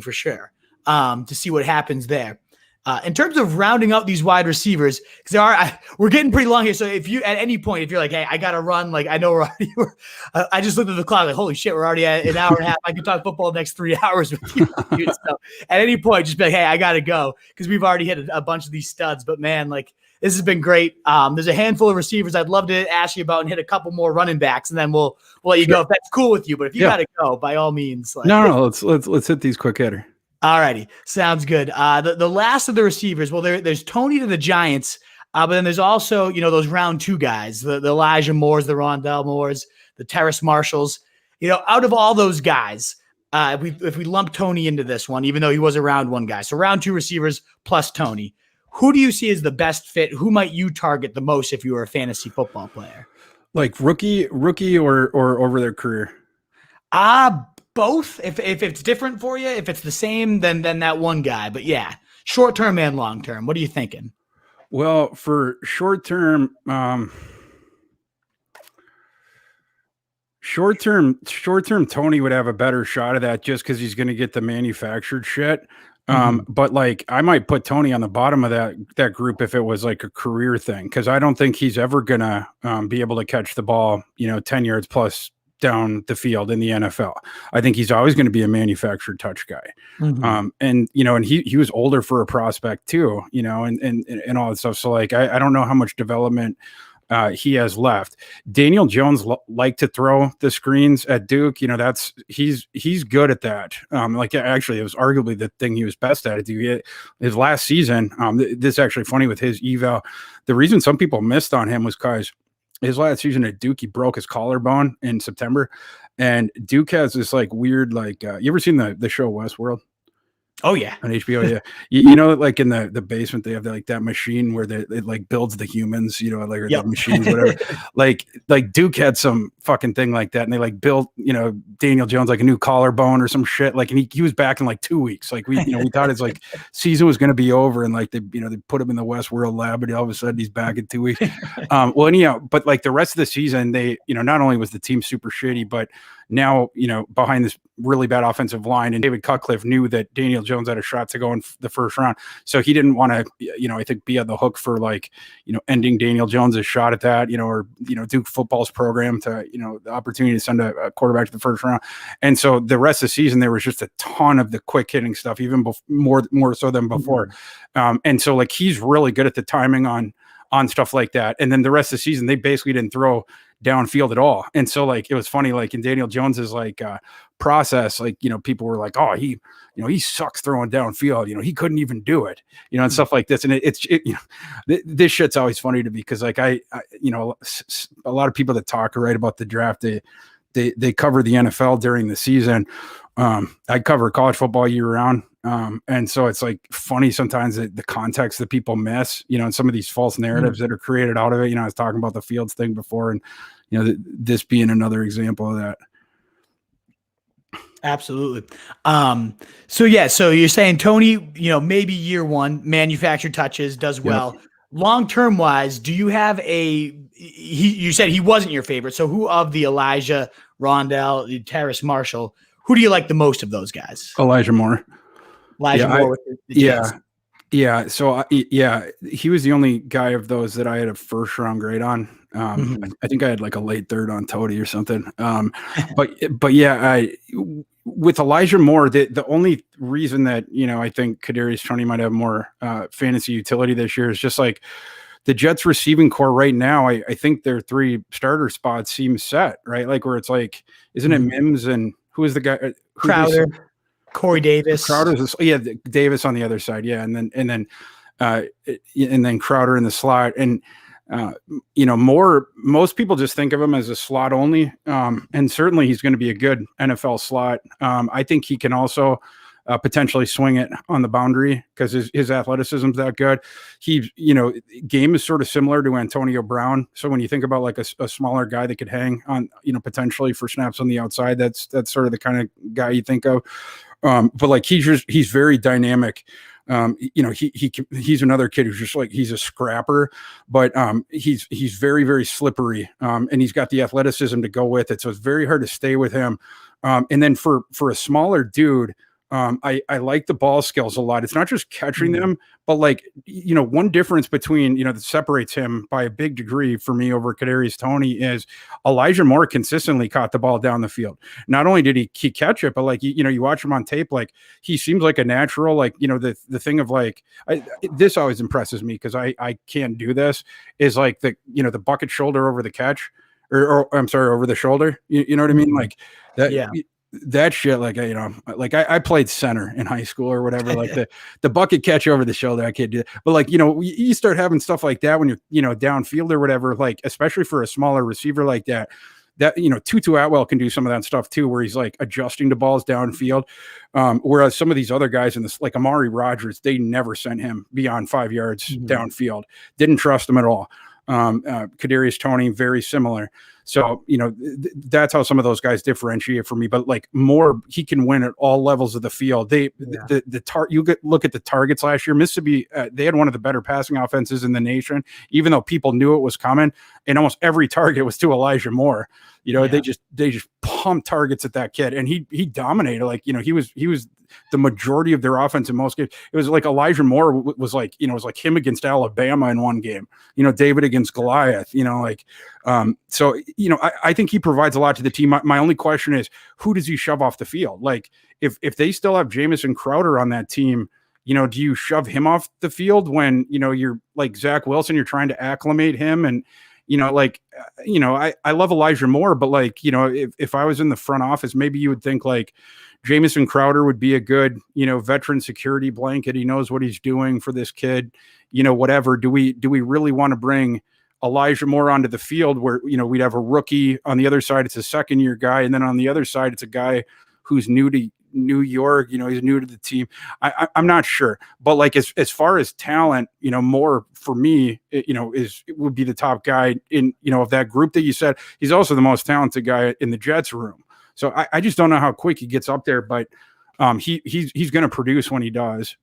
for sure to see what happens there. In terms of rounding out these wide receivers, because we're getting pretty long here. So if you at any point, if you're like, hey, I got to run, like I know we're already, I just looked at the clock, like, holy shit, we're already at an hour and a half. I could talk football the next 3 hours with you. So at any point, just be like, hey, I got to go, because we've already hit a bunch of these studs. But man, like, this has been great. There's a handful of receivers I'd love to ask you about and hit a couple more running backs, and then we'll let you go if that's cool with you. But if you got to go, by all means. Like, no, let's hit these quick hitter. All righty. Sounds good. The last of the receivers, well, there's Toney to the Giants. But then there's also, those round 2 guys, the Elijah Moores, the Rondell Moores, the Terrace Marshalls. Out of all those guys, if we lump Toney into this one, even though he was a round 1 guy, so round 2 receivers plus Toney, who do you see as the best fit? Who might you target the most if you were a fantasy football player? Like rookie or over their career? Both. If it's different for you, if it's the same, then that one guy. But yeah, short term and long term. What are you thinking? Well, for short term, Toney would have a better shot of that just because he's going to get the manufactured shit. But like I might put Toney on the bottom of that group if it was like a career thing, because I don't think he's ever gonna be able to catch the ball 10 yards plus down the field in the NFL. I think he's always going to be a manufactured touch guy. And he was older for a prospect too, and all that stuff. So like I don't know how much development he has left. Daniel Jones liked to throw the screens at Duke. He's good at that. Actually, it was arguably the thing he was best at. His last season, this is actually funny with his eval. The reason some people missed on him was because his last season at Duke, he broke his collarbone in September, and Duke has this like weird, like, you ever seen the show Westworld? Oh yeah, on HBO. Yeah, you know, like in the basement, they have that machine where it like builds the humans. Like the machines, whatever. like Duke had some fucking thing like that, and they like built Daniel Jones like a new collarbone or some shit. Like, and he was back in like 2 weeks. Like we thought his like season was going to be over, and like they put him in the Westworld lab, and all of a sudden he's back in 2 weeks. Well, anyhow, but like the rest of the season, they not only was the team super shitty, but now, behind this really bad offensive line, and David Cutcliffe knew that Daniel Jones had a shot to go in the first round. So he didn't want to, I think, be on the hook for like, ending Daniel Jones's shot at that, or, Duke football's program to, the opportunity to send a quarterback to the first round. And so the rest of the season, there was just a ton of the quick hitting stuff, even more so than before. And so like, he's really good at the timing on stuff like that. And then the rest of the season, they basically didn't throw downfield at all. And so like, it was funny, like in Daniel Jones's like process, like, people were like, oh, he sucks throwing downfield. He couldn't even do it, and stuff like this. And this shit's always funny to me. Cause like a lot of people that talk or write about the draft, they cover the NFL during the season. I cover college football year round. And so it's like funny sometimes the context that people miss, and some of these false narratives that are created out of it. I was talking about the Fields thing before, and this being another example of that. Absolutely. So you're saying Toney, maybe year one manufactured touches does well. Yep. Long-term wise, do you have you said he wasn't your favorite. So who of the Elijah, Rondell, Terrace Marshall, who do you like the most of those guys? Elijah Moore. Moore with the Jets. Yeah. So he was the only guy of those that I had a first round grade on. I think I had like a late third on Toney or something. But yeah, with Elijah Moore, the only reason that, I think Kadarius Toney might have more fantasy utility this year is just like the Jets receiving core right now. I think their 3 starter spots seem set, right? Like where it's like, isn't it Mims and who is the guy? Crowder. Corey Davis. Davis on the other side. Yeah. And then Crowder in the slot. And, most people just think of him as a slot only. And certainly he's going to be a good NFL slot. I think he can also potentially swing it on the boundary because his athleticism is that good. Game is sort of similar to Antonio Brown. So when you think about like a smaller guy that could hang on, potentially for snaps on the outside, that's sort of the kind of guy you think of. But like he's very dynamic. He's another kid who's just like, he's a scrapper, but he's very, very slippery. And he's got the athleticism to go with it. So it's very hard to stay with him. And then for a smaller dude, I like the ball skills a lot. It's not just catching them, but like, one difference between, that separates him by a big degree for me over Kadarius Toney is Elijah Moore consistently caught the ball down the field. Not only did he catch it, but like, you watch him on tape, like he seems like a natural, like, the thing of like, this always impresses me because I can't do this is like the bucket shoulder over the catch or I'm sorry, over the shoulder. You know what I mean? Like that. Yeah. that shit, like, I played center in high school or whatever, like the bucket catch over the shoulder, I can't do it. But like, you start having stuff like that when you're, downfield or whatever, like, especially for a smaller receiver like that, Tutu Atwell can do some of that stuff too, where he's like adjusting the balls downfield. Whereas some of these other guys in this, like Amari Rodgers, they never sent him beyond 5 yards downfield. Didn't trust him at all. Kadarius Toney, very similar. So, that's how some of those guys differentiate for me, but like Moore, he can win at all levels of the field. Look at the targets last year. Mississippi, they had one of the better passing offenses in the nation, even though people knew it was coming, and almost every target was to Elijah Moore. They just pumped targets at that kid, and he dominated. Like, he was the majority of their offense in most games. It was like Elijah Moore was like, it was like him against Alabama in one game, David against Goliath, so, I think he provides a lot to the team. My only question is, who does he shove off the field? Like, if they still have Jamison Crowder on that team, do you shove him off the field when, you're like Zach Wilson, you're trying to acclimate him? And, I love Elijah Moore, but like, if I was in the front office, maybe you would think like Jamison Crowder would be a good, veteran security blanket. He knows what he's doing for this kid, whatever. Do we really want to bring Elijah Moore onto the field where, we'd have a rookie on the other side? It's a second-year guy. And then on the other side, it's a guy who's new to New York, he's new to the team. I'm not sure, but like, as far as talent, Moore for me, would be the top guy in, of that group that you said. He's also the most talented guy in the Jets room. So I just don't know how quick he gets up there, but he's going to produce when he does.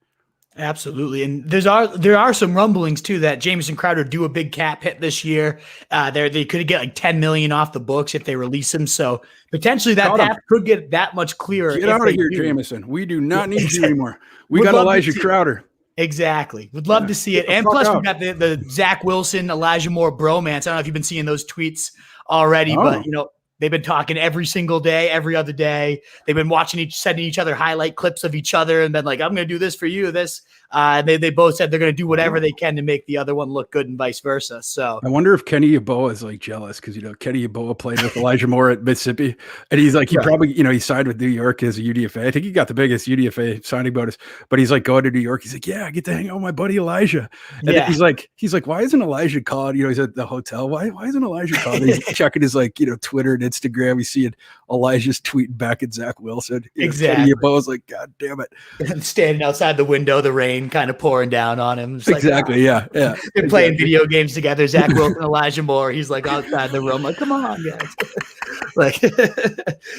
Absolutely. And there are some rumblings too that Jamison Crowder do a big cap hit this year. They could get like $10 million off the books if they release him. So potentially that path could get that much clearer. Get out of here, Jamison. We do not need you anymore. We got Elijah Crowder. Exactly. Would love to see it. And plus we got the Zach Wilson, Elijah Moore bromance. I don't know if you've been seeing those tweets already, but they've been talking every single day, every other day. They've been sending each other highlight clips of each other and been like, I'm going to do this for you. They both said they're going to do whatever they can to make the other one look good and vice versa. So I wonder if Kenny Yeboah is like jealous because, Kenny Yeboah played with Elijah Moore at Mississippi, and he's like, he probably, he signed with New York as a UDFA. I think he got the biggest UDFA signing bonus, but he's like going to New York. He's like, yeah, I get to hang out with my buddy Elijah. And he's like, why isn't Elijah called? He's at the hotel. Why isn't Elijah called? He's checking his Twitter and Instagram. He's seeing Elijah's tweeting back at Zach Wilson. Exactly. Kenny Yeboah's like, God damn it. Standing outside the window, the rain kind of pouring down on him. It's exactly. Like, yeah. They're playing video games together. Zach Wilson, Elijah Moore. He's like outside the room. Like, come on, guys.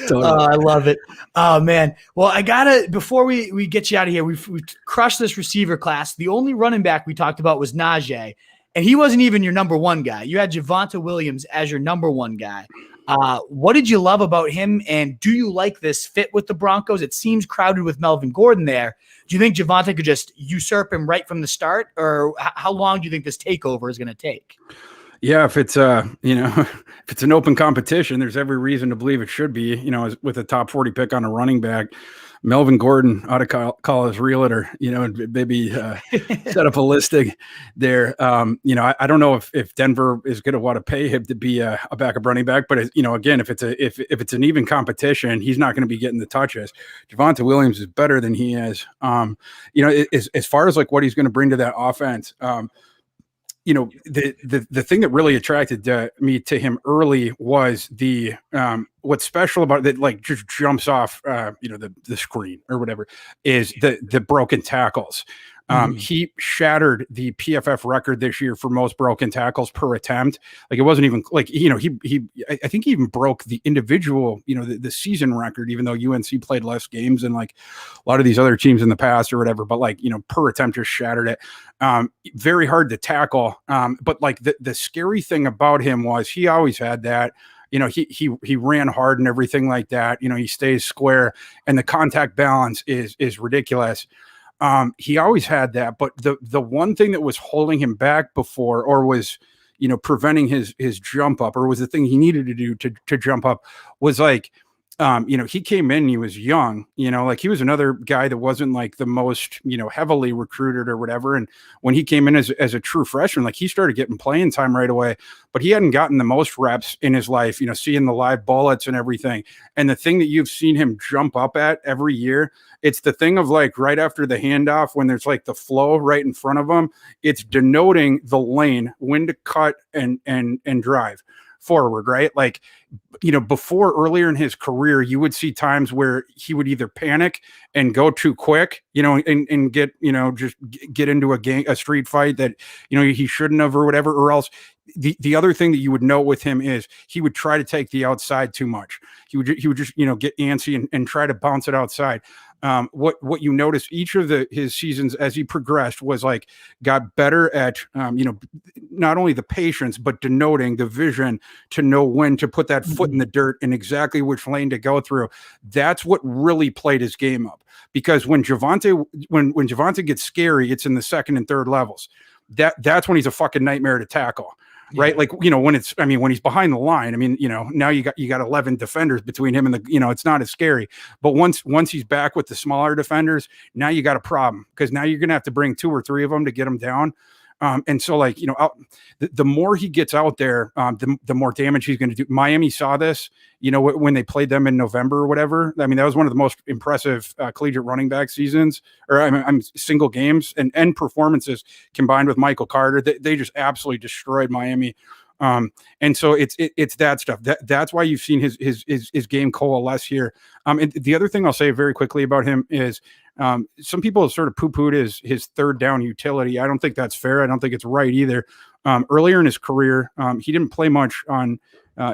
Totally. I love it. Oh man. Well, I gotta, before we get you out of here, we've crushed this receiver class. The only running back we talked about was Najee, and he wasn't even your number one guy. You had Javonte Williams as your number one guy. What did you love about him, and do you like this fit with the Broncos? It seems crowded with Melvin Gordon there. Do you think Javonte could just usurp him right from the start, or how long do you think this takeover is going to take? Yeah, if it's if it's an open competition, there's every reason to believe it should be. With a top 40 pick on a running back, Melvin Gordon ought to call his realtor, and maybe set up a listing there. I don't know if Denver is going to want to pay him to be a backup running back, but again, if it's an even competition, he's not going to be getting the touches. Javonte Williams is better than he is. As far as like what he's going to bring to that offense. The thing that really attracted me to him early was the what's special about that, like just jumps off the screen or whatever, is the broken tackles. He shattered the PFF record this year for most broken tackles per attempt. Like, it wasn't even like, I think he even broke the individual, the season record, even though UNC played less games than like a lot of these other teams in the past or whatever, but like, per attempt just shattered it. Very hard to tackle. But like the scary thing about him was he always had that. He ran hard and everything like that. He stays square, and the contact balance is ridiculous. He always had that, but the one thing that was holding him back before, or was, preventing his jump up, or was the thing he needed to do to jump up, was like he came in, he was young, like he was another guy that wasn't like the most, heavily recruited or whatever. And when he came in as a true freshman, like he started getting playing time right away, but he hadn't gotten the most reps in his life, seeing the live bullets and everything. And the thing that you've seen him jump up at every year, it's the thing of like right after the handoff, when there's like the flow right in front of him, it's denoting the lane, when to cut and drive forward, right? Like, before, earlier in his career, you would see times where he would either panic and go too quick, and get, just get into a street fight that, he shouldn't have or whatever, or else the other thing that you would note with him is he would try to take the outside too much. He would just, get antsy and try to bounce it outside. What you notice each of his seasons as he progressed was like got better at not only the patience but denoting the vision to know when to put that foot in the dirt and exactly which lane to go through. That's what really played his game up, because when Javonte gets scary, it's in the second and third levels. That's when he's a fucking nightmare to tackle. Right. Yeah. Like, when he's behind the line, now you got 11 defenders between him and it's not as scary. But once he's back with the smaller defenders, now you got a problem, because now you're going to have to bring 2 or 3 of them to get him down. And so like, the more he gets out there, the more damage he's going to do. Miami saw this, when they played them in November or whatever. That was one of the most impressive collegiate running back seasons, or single games and performances combined with Michael Carter. They just absolutely destroyed Miami. And so it's that stuff. That's why you've seen his game coalesce here. And the other thing I'll say very quickly about him is, some people have sort of poo-pooed his third down utility. I don't think that's fair. I don't think it's right either. Earlier in his career, he didn't play much on,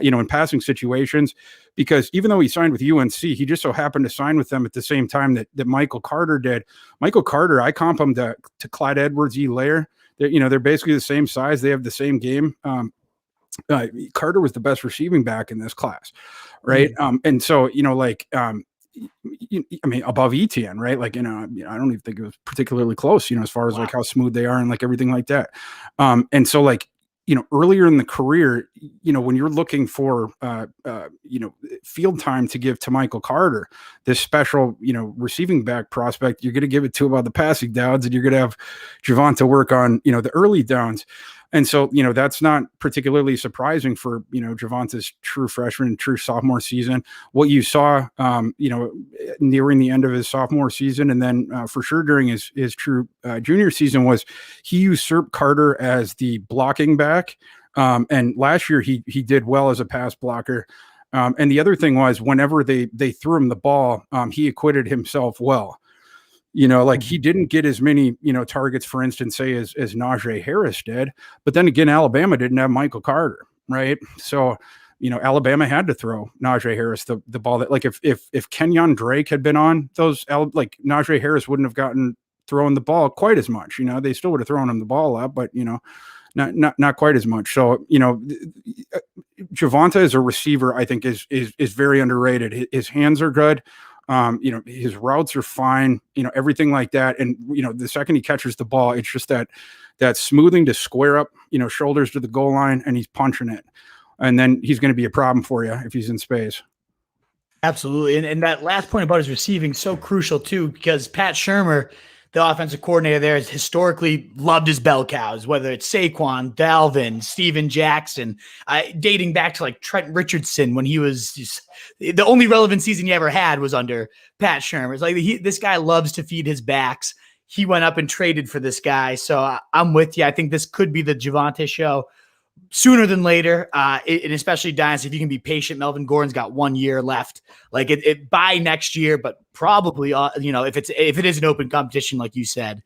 in passing situations, because even though he signed with UNC, he just so happened to sign with them at the same time that Michael Carter did. Michael Carter, I comp him to Clyde Edwards-Helaire. They're basically the same size. They have the same game. Carter was the best receiving back in this class, right? And so, above Etienne, right? Like, I don't even think it was particularly close, as far as like how smooth they are and like everything like that. And so like, earlier in the career, when you're looking for, field time to give to Michael Carter, this special, receiving back prospect, you're going to give it to him on the passing downs, and you're going to have Javonte work on, the early downs. And so, that's not particularly surprising for, Javonte's true freshman, true sophomore season. What you saw, nearing the end of his sophomore season, and then for sure during his true junior season, was he usurped Carter as the blocking back. And last year he did well as a pass blocker. And the other thing was, whenever they threw him the ball, he acquitted himself well. Like he didn't get as many, targets, for instance, say as Najee Harris did. But then again, Alabama didn't have Michael Carter, right? So, Alabama had to throw Najee Harris the ball. That, like, if Kenyon Drake had been on those, like, Najee Harris wouldn't have gotten throwing the ball quite as much. They still would have thrown him the ball up, but not quite as much. So, Javonte as a receiver, I think is very underrated. His hands are good. His routes are fine, everything like that. And, the second he catches the ball, it's just that smoothing to square up, shoulders to the goal line, and he's punching it. And then he's going to be a problem for you if he's in space. Absolutely. And that last point about his receiving, so crucial too, because Pat Shurmur, the offensive coordinator there, has historically loved his bell cows, whether it's Saquon, Dalvin, Steven Jackson, dating back to like Trent Richardson, when he was just, the only relevant season he ever had was under Pat Shurmur. It's like this guy loves to feed his backs. He went up and traded for this guy. So I'm with you. I think this could be the Javonte show sooner than later, and especially Dynasty, if you can be patient. Melvin Gordon's got 1 year left. Like it by next year, but probably if it is an open competition, like you said,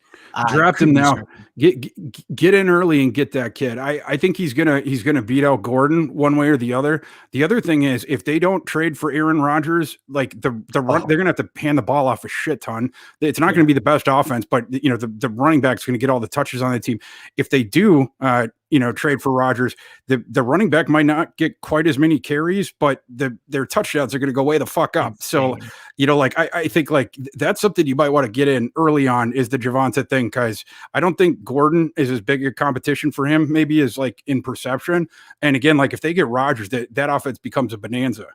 draft him now. Get in early and get that kid. I think he's gonna beat out Gordon one way or the other. The other thing is, if they don't trade for Aaron Rodgers, like they're gonna have to hand the ball off a shit ton. It's not going to be the best offense, but the running back's going to get all the touches on the team. If they do, trade for Rodgers, the running back might not get quite as many carries, but their touchdowns are going to go way the fuck up. So, I think like that's something you might want to get in early on, is the Javonte thing, because I don't think Gordon is as big a competition for him, maybe as like in perception. And again, like if they get Rodgers, that offense becomes a bonanza.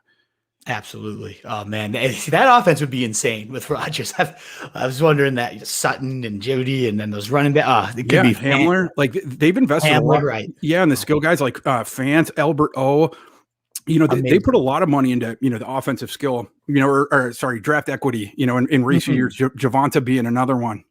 Absolutely. Oh man, that offense would be insane with Rodgers. I was wondering that Sutton and Jody, and then those running back. It could be Hamler. Like they've invested a lot. right? Yeah, and the skill guys like Fant, Albert O. They put a lot of money into the offensive skill. Or sorry, draft equity. In recent years, Javonte being another one.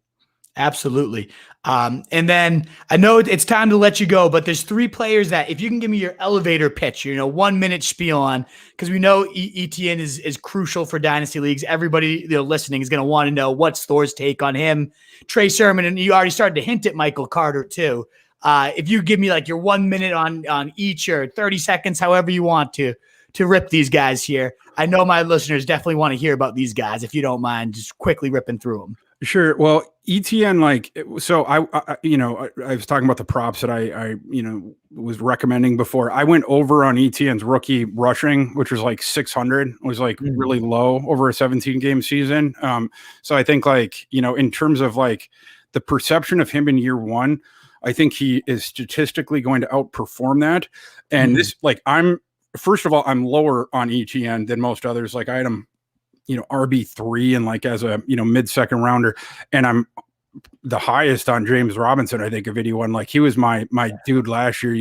Absolutely. And then I know it's time to let you go, but there's 3 players that if you can give me your elevator pitch, 1 minute spiel on, because we know Etienne is crucial for dynasty leagues. Everybody listening is going to want to know what's Thor's take on him. Trey Sermon, and you already started to hint at Michael Carter too. If you give me like your 1 minute on each, or 30 seconds, however you want to rip these guys here. I know my listeners definitely want to hear about these guys. If you don't mind, just quickly ripping through them. Sure. Well, Etienne, so I was talking about the props that I was recommending before. I went over on Etienne's rookie rushing, which was like 600. It was like really low over a 17-game season. So I think in terms of the perception of him in year one, I think he is statistically going to outperform that. And this, first of all, I'm lower on Etienne than most others. I had him RB3 and as a mid-second rounder, and I'm the highest on James Robinson, I think, of anyone. He was my dude last year,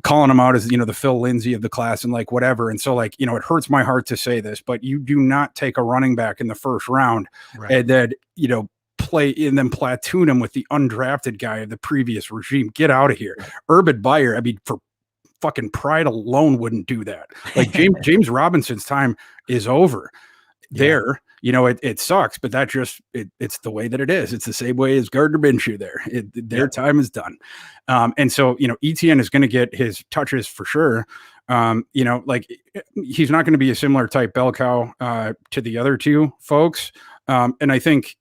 calling him out as the Phil Lindsay of the class and whatever. And so it hurts my heart to say this, but you do not take a running back in the first round, right, and then play and then platoon him with the undrafted guy of the previous regime. Get out of here. Right. Urban Meyer, for fucking pride alone, wouldn't do that. James Robinson's time is over. There, it sucks, but that it's the way that it is. It's the same way as Gardner Minshew there. Their time is done. And so, Etienne is going to get his touches for sure. He's not going to be a similar type bell cow to the other two folks. And I think,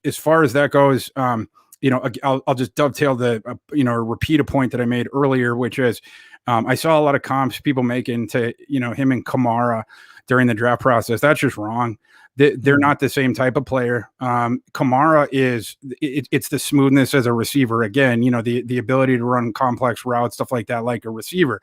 as far as that goes, I'll just dovetail or repeat a point that I made earlier, which is, I saw a lot of comps people making to, him and Kamara during the draft process. That's just wrong. They're not the same type of player. Kamara it's the smoothness as a receiver. Again, the ability to run complex routes, stuff like that, like a receiver.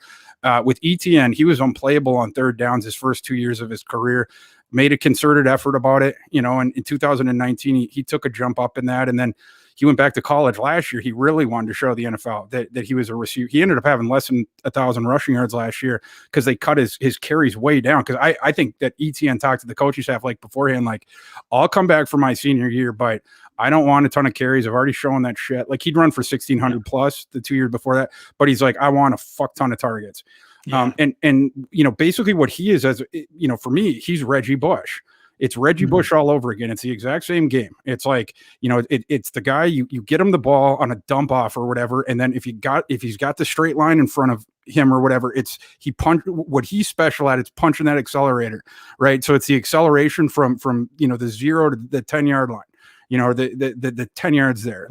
With Etienne, he was unplayable on third downs his first 2 years of his career. Made a concerted effort about it, and in 2019, he took a jump up in that. And then he went back to college last year. He really wanted to show the NFL that he was a receiver. He ended up having less than 1,000 rushing yards last year because they cut his carries way down. Because I think that Etienne talked to the coaching staff beforehand, I'll come back for my senior year, but I don't want a ton of carries. I've already shown that shit. He'd run for 1,600 plus the 2 years before that, but he's I want a fuck ton of targets. Yeah. And basically what he is, as for me, he's Reggie Bush. It's Reggie Bush all over again. It's the exact same game. It's it's the guy you get him the ball on a dump off or whatever, and then if he's got the straight line in front of him or whatever, what he's special at. It's punching that accelerator, right? So it's the acceleration from the 0 to the 10-yard line. The 10 yards there,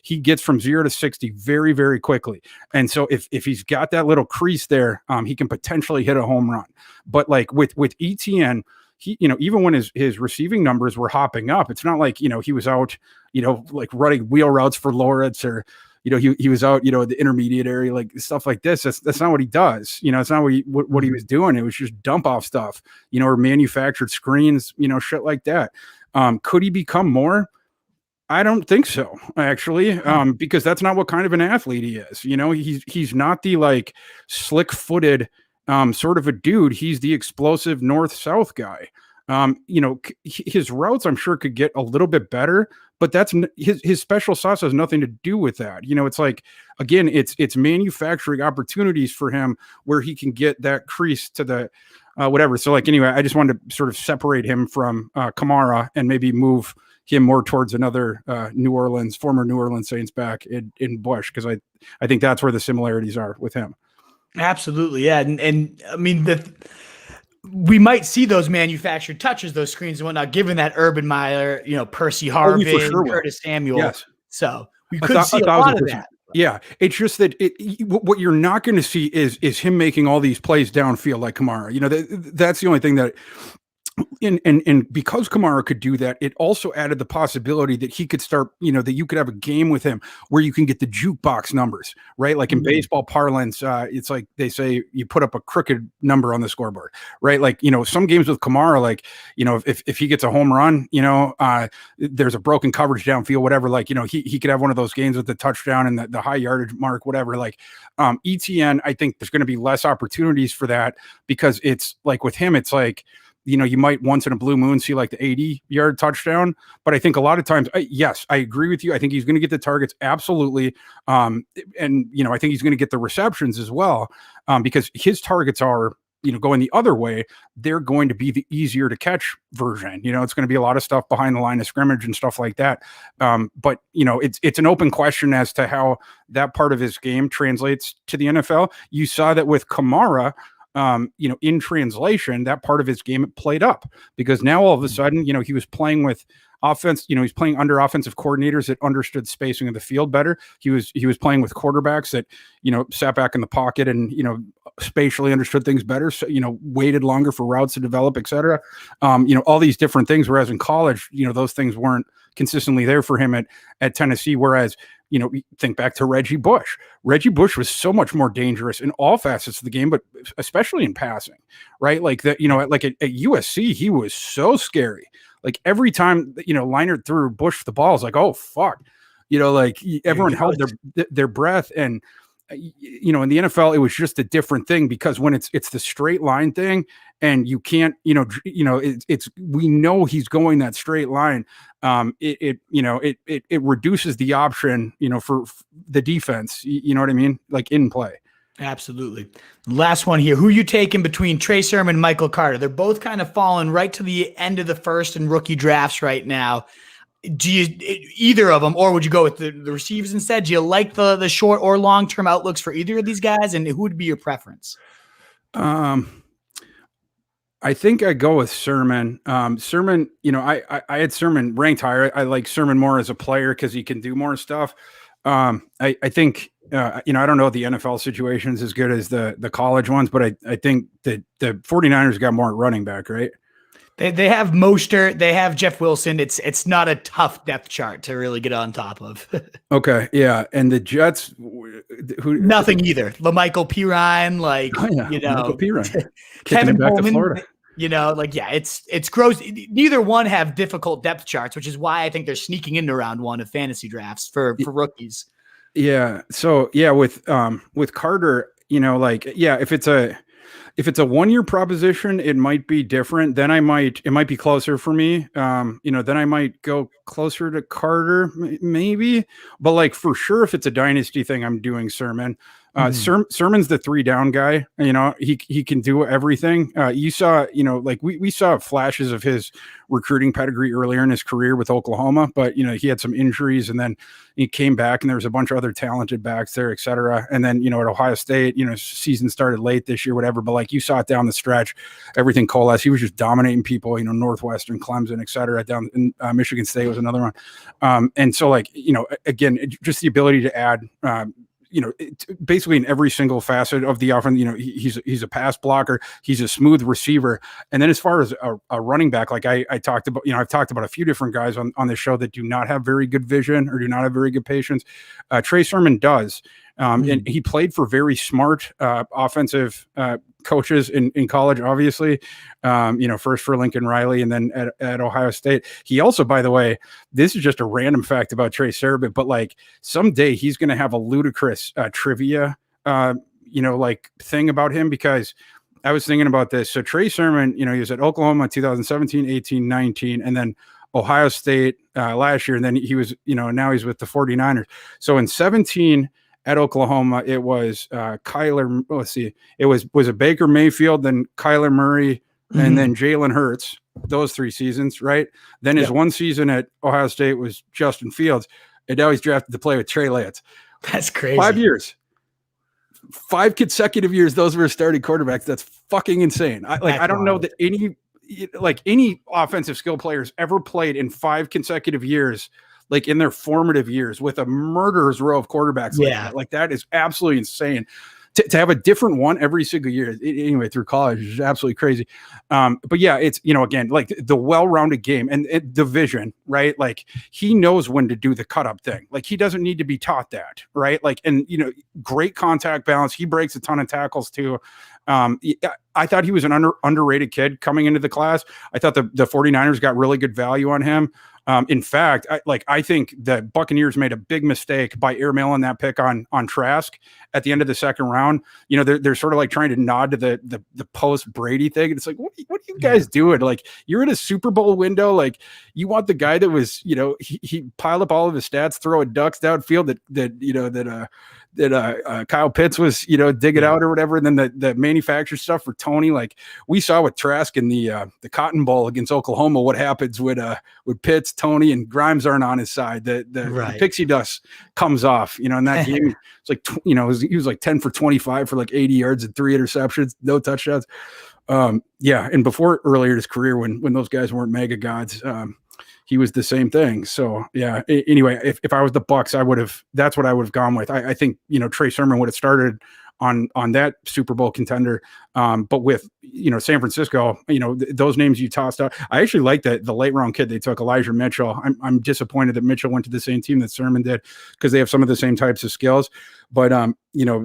he gets from 0 to 60 very, very quickly. And so if he's got that little crease there, he can potentially hit a home run. But with Etienne, he, even when his receiving numbers were hopping up, it's not he was out, running wheel routes for Lawrence or, he was out, the intermediate area, stuff like this. That's not what he does. It's not what he was doing. It was just dump off stuff, or manufactured screens, shit like that. Could he become more? I don't think so, actually, because that's not what kind of an athlete he is. He's not the slick-footed sort of a dude. He's the explosive north-south guy. His routes, I'm sure, could get a little bit better, but that's his special sauce has nothing to do with that. It's again, it's manufacturing opportunities for him where he can get that crease to the whatever. So anyway, I just wanted to sort of separate him from Kamara and maybe move him more towards another former New Orleans Saints back in Bush, because I think that's where the similarities are with him. Absolutely, yeah, and I mean we might see those manufactured touches, those screens and whatnot, given that Urban Meyer, Percy Harvin, Curtis Samuel. Yes. So we could see a lot of that. Yeah, it's just that what you're not going to see is him making all these plays downfield like Kamara. That's the only thing that And because Kamara could do that, it also added the possibility that he could start, that you could have a game with him where you can get the jukebox numbers, right? Like in baseball parlance, it's like they say you put up a crooked number on the scoreboard, right? Like, some games with Kamara, like, if he gets a home run, there's a broken coverage downfield, whatever, like, he could have one of those games with the touchdown and the high yardage mark, whatever. Like ETN, I think there's going to be less opportunities for that because it's like with him, it's like, you might once in a blue moon see like the 80-yard touchdown, but I think a lot of times, yes, I agree with you. I think he's going to get the targets. Absolutely. And, I think he's going to get the receptions as well, because his targets are, going the other way. They're going to be the easier to catch version. It's going to be a lot of stuff behind the line of scrimmage and stuff like that. But it's an open question as to how that part of his game translates to the NFL. You saw that with Kamara, in translation, that part of his game played up because now all of a sudden, he was playing with offense, he's playing under offensive coordinators that understood spacing of the field better. He was playing with quarterbacks that, sat back in the pocket and, spatially understood things better. So, waited longer for routes to develop, et cetera. All these different things. Whereas in college, those things weren't consistently there for him at Tennessee. Whereas, think back to Reggie Bush. Reggie Bush was so much more dangerous in all facets of the game, but especially in passing, right? Like that, like at USC, he was so scary. Like every time, Leinart threw Bush the ball, it's like, oh, fuck. Like everyone held their breath. And, in the NFL, it was just a different thing because when it's the straight line thing and you can't, it's we know he's going that straight line. It reduces the option, for the defense, you know what I mean? Like in play. Absolutely. Last one here. Who you taking between Trey Sermon and Michael Carter? They're both kind of falling right to the end of the first and rookie drafts right now. Do you either of them, or would you go with the receivers instead? Do you like the short or long-term outlooks for either of these guys, and who would be your preference? I think I go with Sermon. Sermon, I had Sermon ranked higher. I like Sermon more as a player because he can do more stuff. I think, I don't know if the NFL situation is as good as the college ones, but I think that the 49ers got more running back, right? They have Mostert, they have Jeff Wilson. It's not a tough depth chart to really get on top of. Okay, yeah, and the Jets, nothing either. LaMichael Pirine, Michael Pirine, Kevin back Coleman, to Florida. It's gross. Neither one have difficult depth charts, which is why I think they're sneaking into round one of fantasy drafts for rookies. Yeah. So yeah, with Carter, if it's a 1-year proposition, it might be different. Then it might be closer for me. Then I might go closer to Carter, maybe. But like for sure, if it's a dynasty thing, I'm doing Sermon. Sermon's the 3-down guy. He can do everything. You saw, we saw flashes of his recruiting pedigree earlier in his career with Oklahoma, but he had some injuries and then he came back and there was a bunch of other talented backs there, et cetera. And then, at Ohio State, season started late this year, whatever, but like you saw it down the stretch, everything coalesced. He was just dominating people, Northwestern, Clemson, et cetera, down in Michigan State was another one. And so again, just the ability to add, basically in every single facet of the offense, he's a pass blocker, he's a smooth receiver. And then as far as a running back, like I talked about, I've talked about a few different guys on this show that do not have very good vision or do not have very good patience. Trey Sermon does. And he played for very smart offensive coaches in college, obviously, first for Lincoln Riley and then at Ohio State. He also, by the way, this is just a random fact about Trey Sermon, but like someday he's going to have a ludicrous trivia, thing about him because I was thinking about this. So Trey Sermon, he was at Oklahoma 2017, 18, 19, and then Ohio State last year. And then he was, now he's with the 49ers. So in 17, at Oklahoma, it was Kyler. Let's see, it was it Baker Mayfield, then Kyler Murray, and then Jalen Hurts. Those 3 seasons, right? Then his one season at Ohio State was Justin Fields, and now he's drafted to play with Trey Lance. That's crazy. 5 years, 5 consecutive years. Those were his starting quarterbacks. That's fucking insane. I don't know that any offensive skill players ever played in 5 consecutive years. Like in their formative years with a murderer's row of quarterbacks. Like that is absolutely insane to have a different one every single year anyway through college is absolutely crazy. But yeah, it's, again, like the well-rounded game and division, right? Like he knows when to do the cut up thing. Like he doesn't need to be taught that, right? Like, and great contact balance. He breaks a ton of tackles too. I thought he was an underrated kid coming into the class. I thought the 49ers got really good value on him. In fact, I think the Buccaneers made a big mistake by airmailing that pick on Trask at the end of the second round. They're sort of like trying to nod to the post Brady thing. It's like, what are you guys doing? Like, you're in a Super Bowl window. Like, you want the guy that was, he piled up all of his stats, throwing ducks downfield that Kyle Pitts was, digging out or whatever. And then the manufactured stuff for Toney. Like we saw with Trask in the Cotton Bowl against Oklahoma, what happens with Pitts, Toney, and Grimes aren't on his side. The pixie dust comes off, in that game. It's like, he was like 10 for 25 for like 80 yards and 3 interceptions, no touchdowns. And before earlier in his career, when those guys weren't mega gods, he was the same thing. So yeah. Anyway, if I was the Bucks, that's what I would have gone with. I think, Trey Sermon would have started on that Super Bowl contender. But with, San Francisco, those names you tossed out, I actually like the late round kid they took, Elijah Mitchell. I'm disappointed that Mitchell went to the same team that Sermon did because they have some of the same types of skills. But,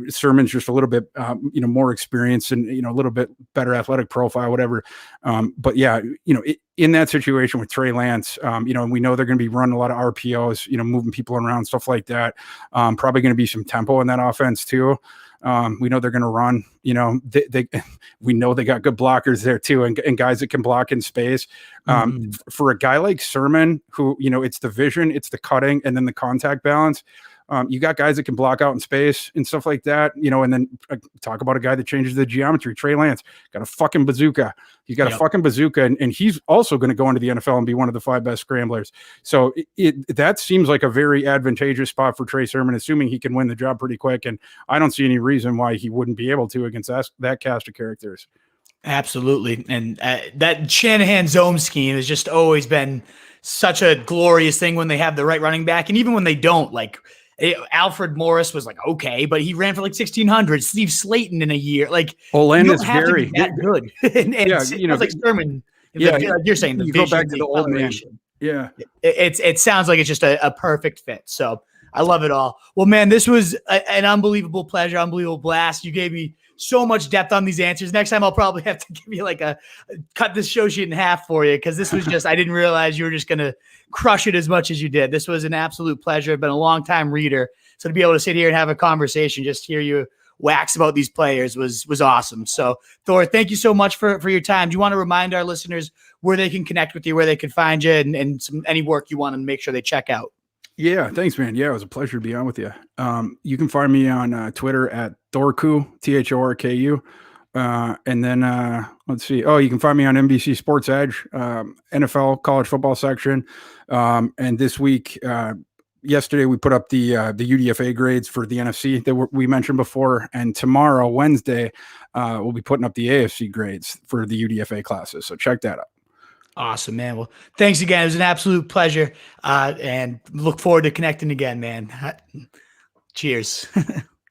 Sermon's just a little bit, more experienced and, a little bit better athletic profile, whatever. But yeah, in that situation with Trey Lance, and we know they're going to be running a lot of RPOs, moving people around, stuff like that. Probably going to be some tempo in that offense too. We know they're going to run, we know they got good blockers there too. And guys that can block in space. For a guy like Sermon, who, it's the vision, it's the cutting, and then the contact balance. You got guys that can block out in space and stuff like that, and then talk about a guy that changes the geometry. Trey Lance got a fucking bazooka. He's got a fucking bazooka, and he's also going to go into the NFL and be one of the 5 best scramblers. So that seems like a very advantageous spot for Trey Sermon, assuming he can win the job pretty quick. And I don't see any reason why he wouldn't be able to against that cast of characters. Absolutely. And that Shanahan zone scheme has just always been such a glorious thing when they have the right running back. And even when they don't, like, Alfred Morris was like, okay, but he ran for like 1,600. Steve Slayton in a year. Like, Olandis Gary. That good. and yeah, like Sermon. Yeah, like you're saying, the you vision, go back to the old man. Yeah. It sounds like it's just a perfect fit. So I love it all. Well, man, this was an unbelievable pleasure, unbelievable blast. You gave me so much depth on these answers. Next time I'll probably have to give you like cut this show sheet in half for you, because this was just, I didn't realize you were just going to crush it as much as you did. This was an absolute pleasure. I've been a long time reader. So to be able to sit here and have a conversation, just hear you wax about these players was awesome. So Thor, thank you so much for your time. Do you want to remind our listeners where they can connect with you, where they can find you, and any work you want to make sure they check out? Yeah, thanks, man. Yeah, it was a pleasure to be on with you. You can find me on Twitter at Thorku, Thorku. And then let's see. Oh, you can find me on NBC Sports Edge, NFL college football section. And this week, yesterday, we put up the UDFA grades for the NFC that we mentioned before. And tomorrow, Wednesday, we'll be putting up the AFC grades for the UDFA classes. So check that out. Awesome, man. Well, thanks again. It was an absolute pleasure. And look forward to connecting again, man. Cheers.